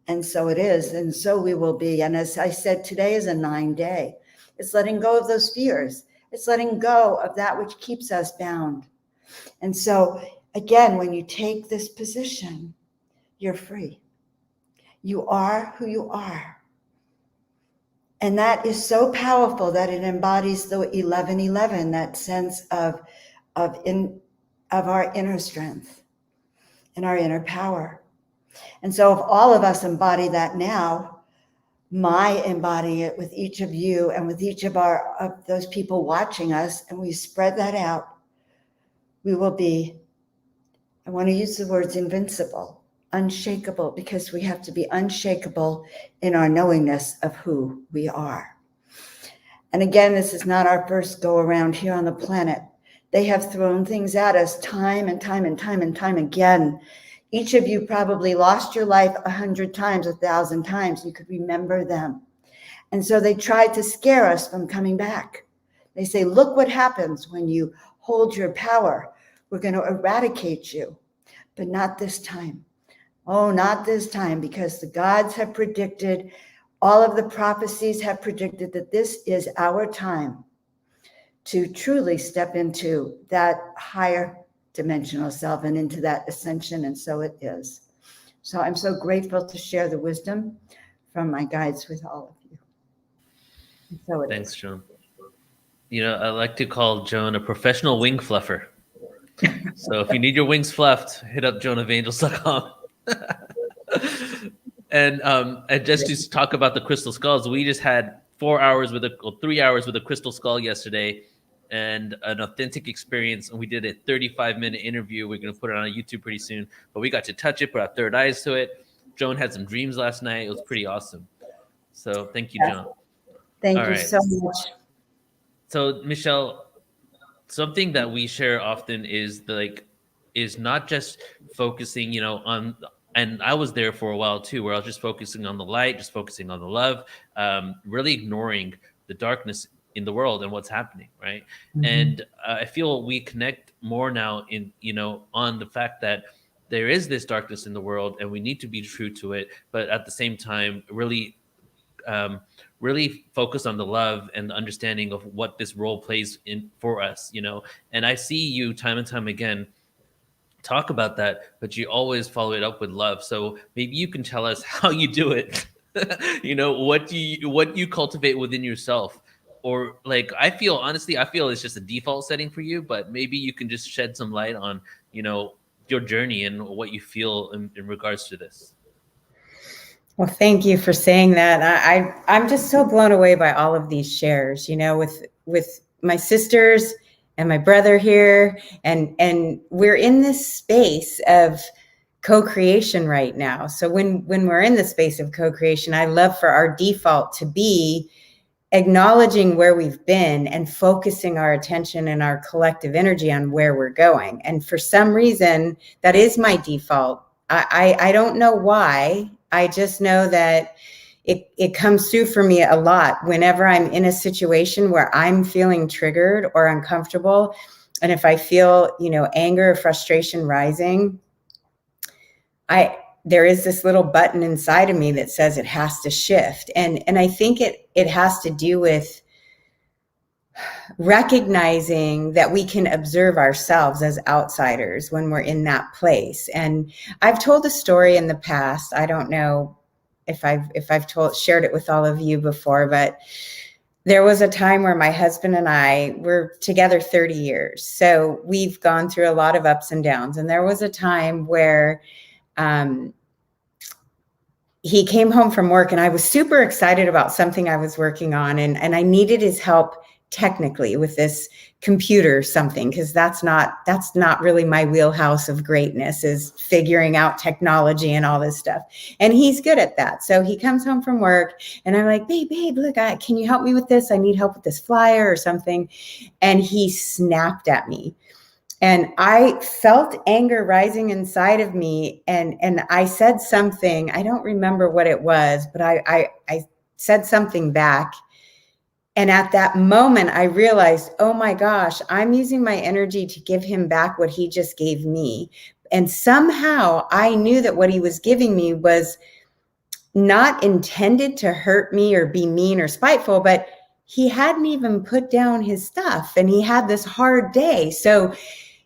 And so it is, and so we will be. And as I said, today is a 9-day. It's letting go of those fears. It's letting go of that which keeps us bound. And so, again, when you take this position, you're free. You are who you are. And that is so powerful that it embodies the 1111, that sense of our inner strength and our inner power. And so if all of us embody that now, my embodying it with each of you and with each of those people watching us, and we spread that out, we will be, I want to use the words invincible, unshakable, because we have to be unshakable in our knowingness of who we are. And again, this is not our first go around here on the planet. They have thrown things at us time and time and time and time again. Each of you probably lost your life 100 times, 1,000 times. You could remember them. And so they tried to scare us from coming back. They say, look what happens when you hold your power. We're going to eradicate you, but not this time. Oh, not this time, because the gods have predicted, all of the prophecies have predicted that this is our time to truly step into that higher dimensional self and into that ascension, and so it is. So I'm so grateful to share the wisdom from my guides with all of you. And so it Thanks, is. Joan. I like to call Joan a professional wing fluffer. So if you need your wings fluffed, hit up joanofangels.com. And just to talk about the crystal skulls, we just had 3 hours with a crystal skull yesterday, and an authentic experience. And we did a 35-minute interview. We're going to put it on YouTube pretty soon, but we got to touch it, put our third eyes to it. Joan had some dreams last night. It was pretty awesome. So thank you, Joan. Thank All you right. so much. So Michelle, something that we share often is not just focusing, on, and I was there for a while too, where I was just focusing on the light, just focusing on the love, really ignoring the darkness in the world and what's happening, right? Mm-hmm. And I feel we connect more now on the fact that there is this darkness in the world and we need to be true to it, but at the same time, really focus on the love and the understanding of what this role plays in for us, And I see you time and time again talk about that, but you always follow it up with love. So maybe you can tell us how you do it. What you cultivate within yourself, or I feel it's just a default setting for you, but maybe you can just shed some light on, your journey and what you feel in regards to this. Well, thank you for saying that. I'm just so blown away by all of these shares, with my sisters and my brother here, and we're in this space of co-creation right now. So when we're in the space of co-creation, I love for our default to be acknowledging where we've been and focusing our attention and our collective energy on where we're going. And for some reason, that is my default. I don't know why. I just know that it comes through for me a lot whenever I'm in a situation where I'm feeling triggered or uncomfortable. And if I feel, anger or frustration rising, there is this little button inside of me that says it has to shift. And I think it has to do with recognizing that we can observe ourselves as outsiders when we're in that place. And I've told a story in the past. I don't know if I've shared it with all of you before, but there was a time where my husband and I were together 30 years. So we've gone through a lot of ups and downs. And there was a time where he came home from work, and I was super excited about something I was working on. And I needed his help technically with this computer something, because that's not really my wheelhouse of greatness, is figuring out technology and all this stuff. And he's good at that. So he comes home from work, and I'm like, babe, look, can you help me with this? I need help with this flyer or something. And he snapped at me. And I felt anger rising inside of me. And I said something, I don't remember what it was, but I said something back. And at that moment, I realized, oh my gosh, I'm using my energy to give him back what he just gave me. And somehow I knew that what he was giving me was not intended to hurt me or be mean or spiteful, but he hadn't even put down his stuff, and he had this hard day. So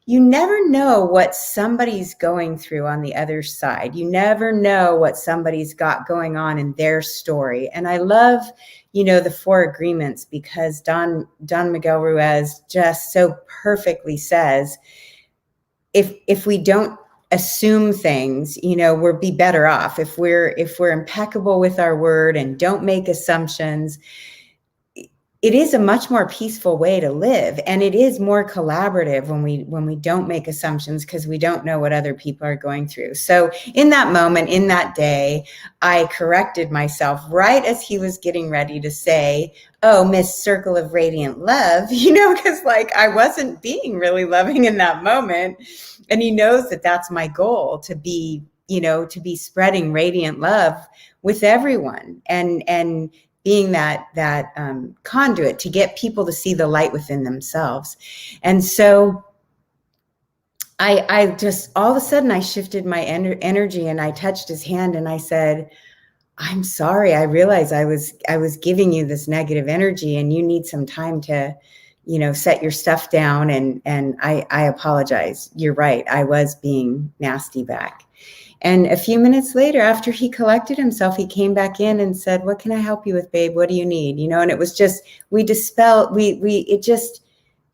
you never know what somebody's going through on the other side. You never know what somebody's got going on in their story. And I love, the 4 agreements, because Don Miguel Ruiz just so perfectly says, if we don't assume things, we'll be better off. If we're impeccable with our word and don't make assumptions, it is a much more peaceful way to live. And it is more collaborative when we don't make assumptions, because we don't know what other people are going through. So in that moment, in that day, I corrected myself right as he was getting ready to say, oh, Miss Circle of Radiant Love, because I wasn't being really loving in that moment. And he knows that that's my goal, to be spreading radiant love with everyone, and being that conduit to get people to see the light within themselves. And so I just, all of a sudden, I shifted my energy, and I touched his hand, and I said, I'm sorry. I realized I was giving you this negative energy, and you need some time to, set your stuff down. And I apologize. You're right. I was being nasty back. And a few minutes later, after he collected himself, he came back in and said, what can I help you with, babe? What do you need? And it was just, it just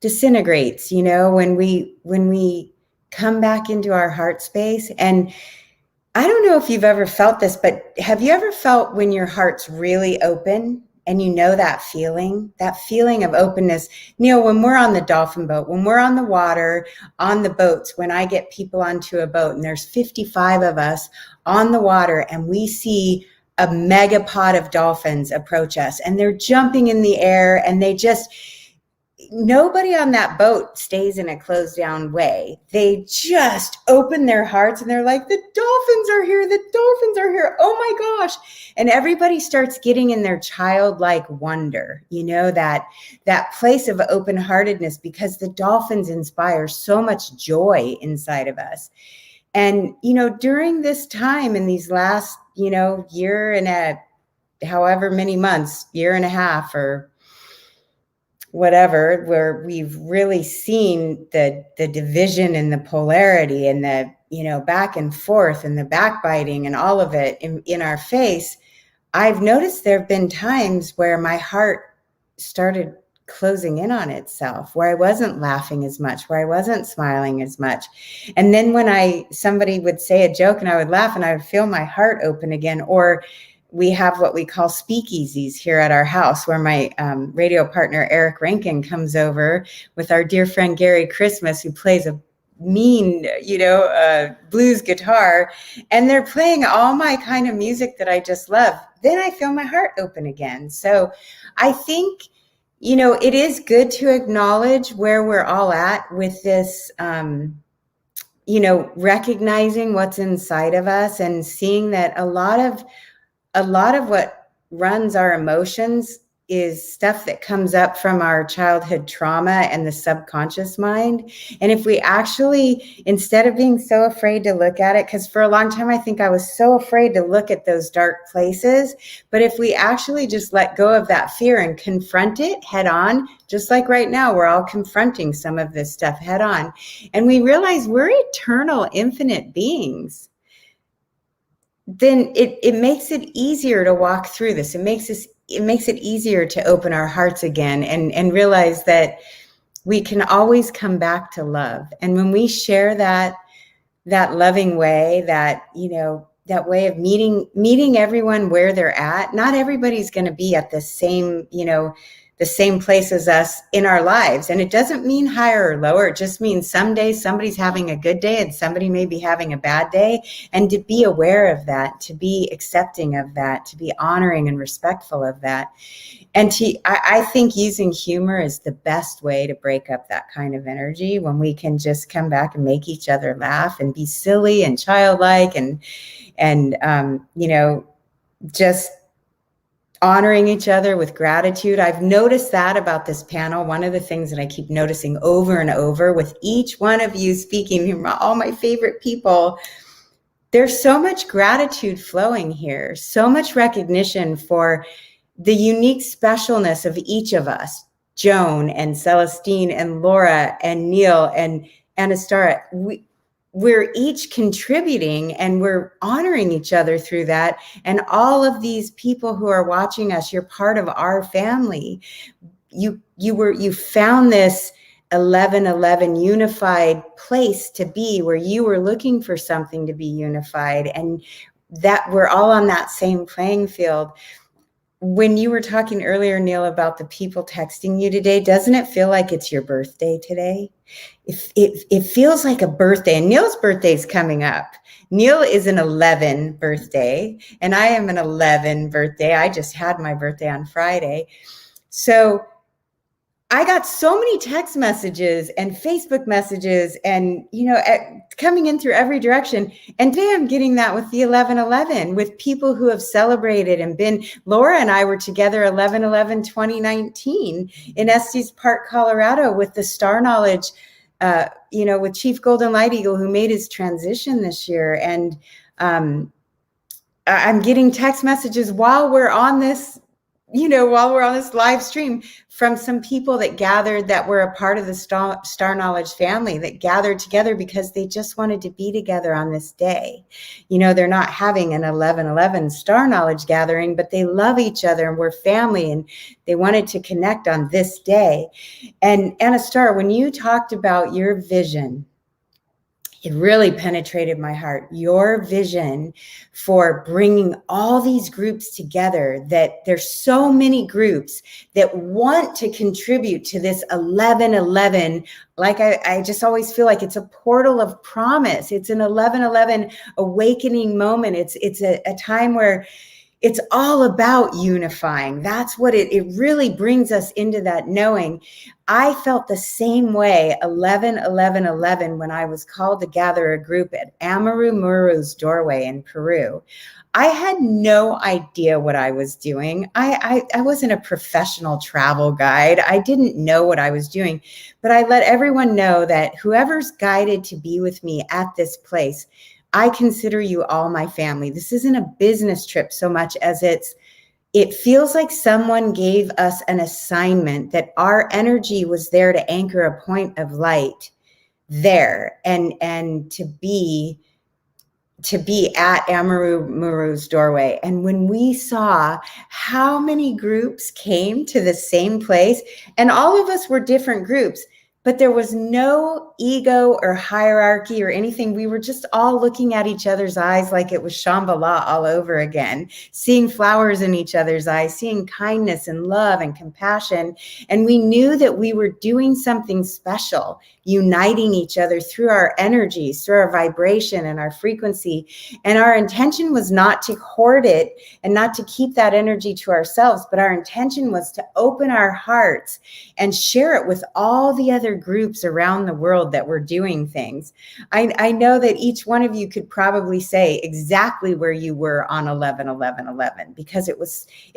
disintegrates, when we come back into our heart space. And I don't know if you've ever felt this, but have you ever felt when your heart's really open, and that feeling of openness? Neil, when we're on the dolphin boat, when we're on the water, on the boats, when I get people onto a boat and there's 55 of us on the water, and we see a megapod of dolphins approach us, and they're jumping in the air, and nobody on that boat stays in a closed down way. They just open their hearts, and they're like, the dolphins are here. The dolphins are here. Oh my gosh. And everybody starts getting in their childlike wonder, that place of open heartedness, because the dolphins inspire so much joy inside of us. And, during this time, in these last, year and however many months, year and a half or whatever, where we've really seen the division and the polarity and the, back and forth and the backbiting and all of it in our face, I've noticed there have been times where my heart started closing in on itself, where I wasn't laughing as much, where I wasn't smiling as much. And then when somebody would say a joke and I would laugh, and I would feel my heart open again. Or we have what we call speakeasies here at our house, where my radio partner, Eric Rankin, comes over with our dear friend, Gary Christmas, who plays a mean, blues guitar, and they're playing all my kind of music that I just love. Then I feel my heart open again. So I think, it is good to acknowledge where we're all at with this, recognizing what's inside of us, and seeing that a lot of what runs our emotions is stuff that comes up from our childhood trauma and the subconscious mind. And if we actually, instead of being so afraid to look at it, because for a long time I think I was so afraid to look at those dark places, but if we actually just let go of that fear and confront it head on, just like right now we're all confronting some of this stuff head on, and we realize we're eternal, infinite beings, then it makes it easier to walk through this. It makes it easier to open our hearts again and realize that we can always come back to love. And when we share that loving way, that, you know, that way of meeting everyone where they're at, not everybody's going to be at the same, you know, the same place as us in our lives. And it doesn't mean higher or lower. It just means some days somebody's having a good day and somebody may be having a bad day. And to be aware of that, to be accepting of that, to be honoring and respectful of that. And I think using humor is the best way to break up that kind of energy, when we can just come back and make each other laugh and be silly and childlike and you know, just honoring each other with gratitude. I've noticed that about this panel. One of the things that I keep noticing over and over with each one of you speaking, all my favorite people, there's so much gratitude flowing here, so much recognition for the unique specialness of each of us, Joan and Celestine and Laura and Neil and Anistara. We're each contributing and we're honoring each other through that. And all of these people who are watching us, you're part of our family. You found this 1111 unified place to be, where you were looking for something to be unified, and that we're all on that same playing field. When you were talking earlier, Neil, about the people texting you today, doesn't it feel like it's your birthday today? It feels like a birthday, and Neil's birthday is coming up. Neil is an 11 birthday, and I am an 11 birthday. I just had my birthday on Friday. So I got so many text messages and Facebook messages and, you know, coming in through every direction. And today I'm getting that with the 1111, with people who have celebrated and been. Laura and I were together 11/11/2019 in Estes Park, Colorado, with the Star Knowledge, you know, with Chief Golden Light Eagle, who made his transition this year. And I'm getting text messages while we're on this, you know, while we're on this live stream, from some people that gathered, that were a part of the Star Knowledge family, that gathered together because they just wanted to be together on this day. You know, they're not having an 11/11 Star Knowledge gathering, but they love each other and we're family, and they wanted to connect on this day. And Anistara, when you talked about your vision, it really penetrated my heart. Your vision for bringing all these groups together, that there's so many groups that want to contribute to this 11/11. Like I just always feel like it's a portal of promise. It's an 11/11 awakening moment. It's a time where it's all about unifying. That's what it really brings us into, that knowing. I felt the same way 11/11/11 when I was called to gather a group at Amaru Muru's doorway in Peru. I had no idea what I was doing. I wasn't a professional travel guide. I didn't know what I was doing, but I let everyone know that whoever's guided to be with me at this place, I consider you all my family. This isn't a business trip so much as it feels like someone gave us an assignment, that our energy was there to anchor a point of light there, and to be at Amaru Muru's doorway. And when we saw how many groups came to the same place, and all of us were different groups, but there was no ego or hierarchy or anything. We were just all looking at each other's eyes like it was Shambhala all over again, seeing flowers in each other's eyes, seeing kindness and love and compassion. And we knew that we were doing something special, uniting each other through our energies, through our vibration and our frequency. And our intention was not to hoard it and not to keep that energy to ourselves, but our intention was to open our hearts and share it with all the other groups around the world world that we're doing things. I know that each one of you could probably say exactly where you were on 11/11/11, because it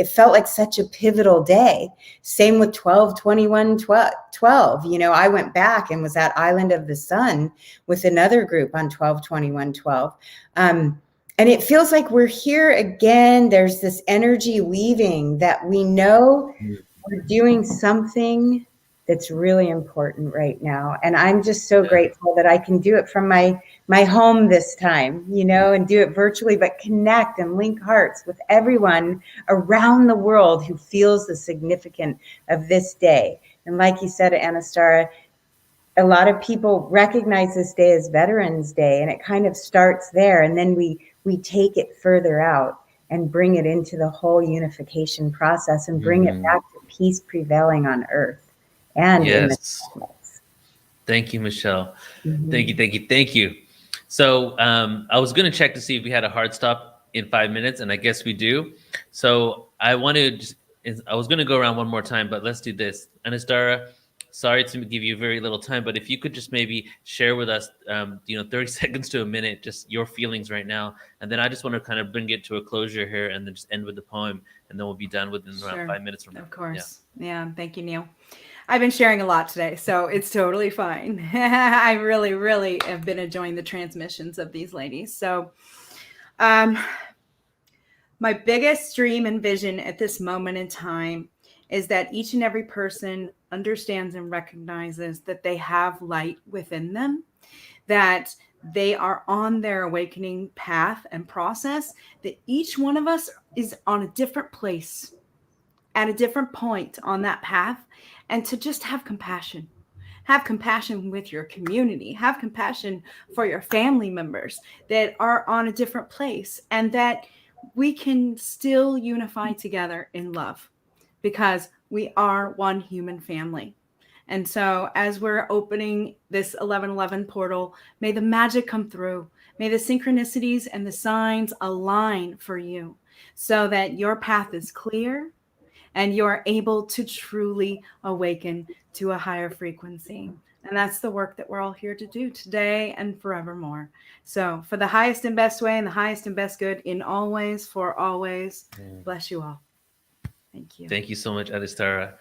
felt like such a pivotal day. Same with 12/21/12. You know, I went back and was at Island of the Sun with another group on 12/21/12. And it feels like we're here again. There's this energy weaving that we know we're doing something that's really important right now. And I'm just so grateful that I can do it from my home this time, you know, and do it virtually, but connect and link hearts with everyone around the world who feels the significance of this day. And like you said, Anistara, a lot of people recognize this day as Veterans Day, and it kind of starts there. And then we take it further out and bring it into the whole unification process and bring it back to peace prevailing on Earth and in the cosmos. Thank you, Michelle. Thank you. So I was going to check to see if we had a hard stop in 5 minutes, and I guess we do. So I was going to go around one more time, but let's do this. Anistara, sorry to give you very little time, but if you could just maybe share with us, 30 seconds to a minute, just your feelings right now. And then I just want to kind of bring it to a closure here and then just end with the poem. And then we'll be done within around 5 minutes from now. Of course. Yeah. Thank you, Neil. I've been sharing a lot today, so it's totally fine. I really, really have been enjoying the transmissions of these ladies. So my biggest dream and vision at this moment in time is that each and every person understands and recognizes that they have light within them, that they are on their awakening path and process, that each one of us is on a different place at a different point on that path, and to just have compassion. Have compassion with your community, have compassion for your family members that are on a different place, and that we can still unify together in love, because we are one human family. And so as we're opening this 11/11 portal, may the magic come through. May the synchronicities and the signs align for you so that your path is clear and you're able to truly awaken to a higher frequency. And that's the work that we're all here to do today and forevermore. So for the highest and best way and the highest and best good in all ways, for always, bless you all. Thank you. Thank you so much, Anistara.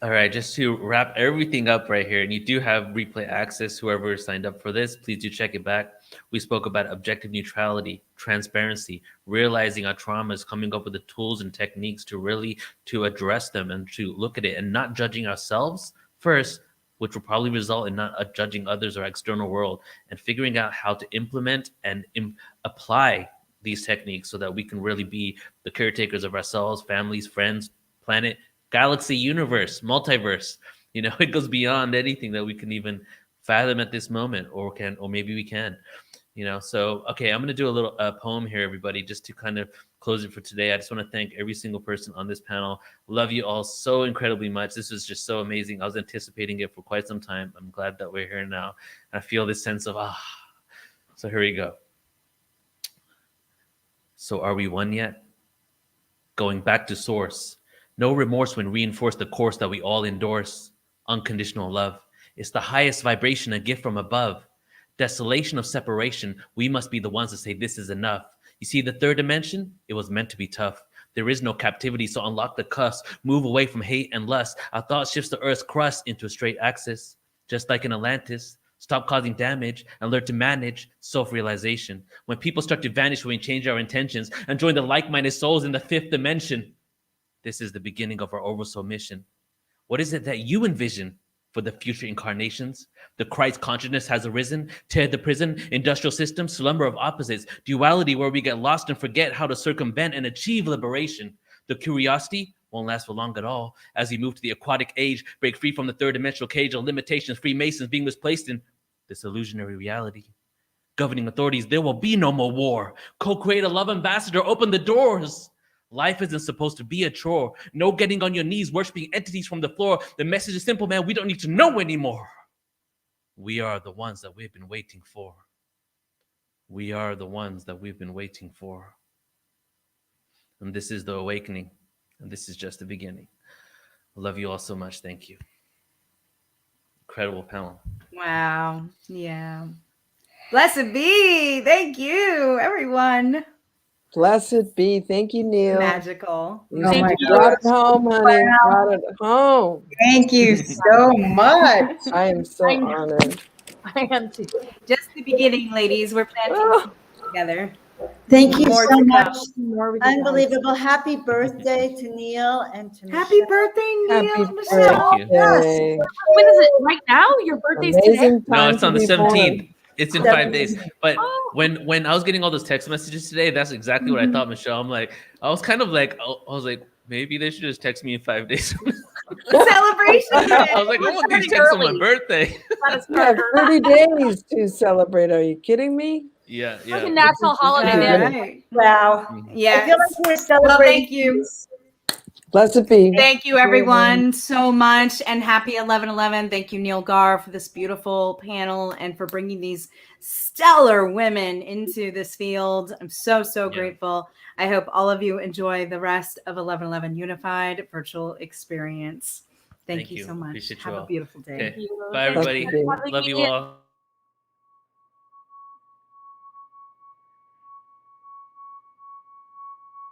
All right, just to wrap everything up right here, and you do have replay access, whoever signed up for this, please do check it back. We spoke about objective neutrality, transparency, realizing our traumas, coming up with the tools and techniques to address them and to look at it and not judging ourselves first, which will probably result in not judging others or external world, and figuring out how to implement and apply these techniques so that we can really be the caretakers of ourselves, families, friends, planet, galaxy, universe, multiverse. You know, it goes beyond anything that we can even fathom at this moment, or maybe we can. You know, so okay, I'm going to do a little poem here, everybody, just to kind of close it for today. I just want to thank every single person on this panel. Love you all so incredibly much. This was just so amazing. I was anticipating it for quite some time. I'm glad that we're here now. I feel this sense of So here we go. So are we one yet? Going back to source. No remorse when reinforce the course that we all endorse. Unconditional love. It's the highest vibration, a gift from above. Desolation of separation. We must be the ones to say this is enough. You see, the third dimension, it was meant to be tough. There is no captivity, so unlock the cusp. Move away from hate and lust. Our thought shifts the earth's crust into a straight axis. Just like in Atlantis. Stop causing damage and learn to manage self-realization. When people start to vanish when we change our intentions and join the like-minded souls in the fifth dimension. This is the beginning of our oversoul mission. What is it that you envision for the future incarnations? The Christ consciousness has arisen, tear the prison, industrial system, slumber of opposites, duality where we get lost and forget how to circumvent and achieve liberation. The curiosity won't last for long at all. As we move to the aquatic age, break free from the third dimensional cage of limitations, Freemasons being misplaced in this illusionary reality. Governing authorities, there will be no more war. Co-create a love ambassador, open the doors. Life isn't supposed to be a chore. No getting on your knees, worshiping entities from the floor. The message is simple, man. We don't need to know anymore. We are the ones that we've been waiting for. We are the ones that we've been waiting for. And this is the awakening. And this is just the beginning. I love you all so much. Thank you. Incredible panel. Wow. Wow. Yeah. Blessed be. Thank you, everyone. Blessed be. Thank you, Neil. Magical. You Oh my brought it gosh. home, honey. Brought it home. Thank you so much. I am so I know. honored. I am too. Just the beginning, ladies. We're planting Oh. seeds together. Thank you More so to much. come. More with you guys. Unbelievable. Happy birthday to Neil and to Happy Michelle. birthday, Neil. Happy Michelle. Thank you. birthday. When is it? Right now? Your birthday's today? Amazing No, time it's on to the be born. 17th. It's in 5 days. But Oh. when I was getting all those text messages today, that's exactly what I thought, Michelle. I'm like, I was kind of like, I was like, maybe they should just text me in 5 days. Celebration. I was like, I want these texts on my birthday. Gotta You have start 30 days to celebrate. Are you kidding me? Yeah, like a yeah. national All holiday, man. right. Wow. I Yes. feel like we're Well, celebrating. thank you. Blessed be. Thank you, everyone, so much, and happy 11/11. Thank you, Neil Gaur, for this beautiful panel and for bringing these stellar women into this field. I'm so Yeah. grateful. I hope all of you enjoy the rest of 11/11 Unified Virtual Experience. Thank you so much. Appreciate you Have a all. beautiful day. Okay. Bye, everybody. Blessed be. Love you all.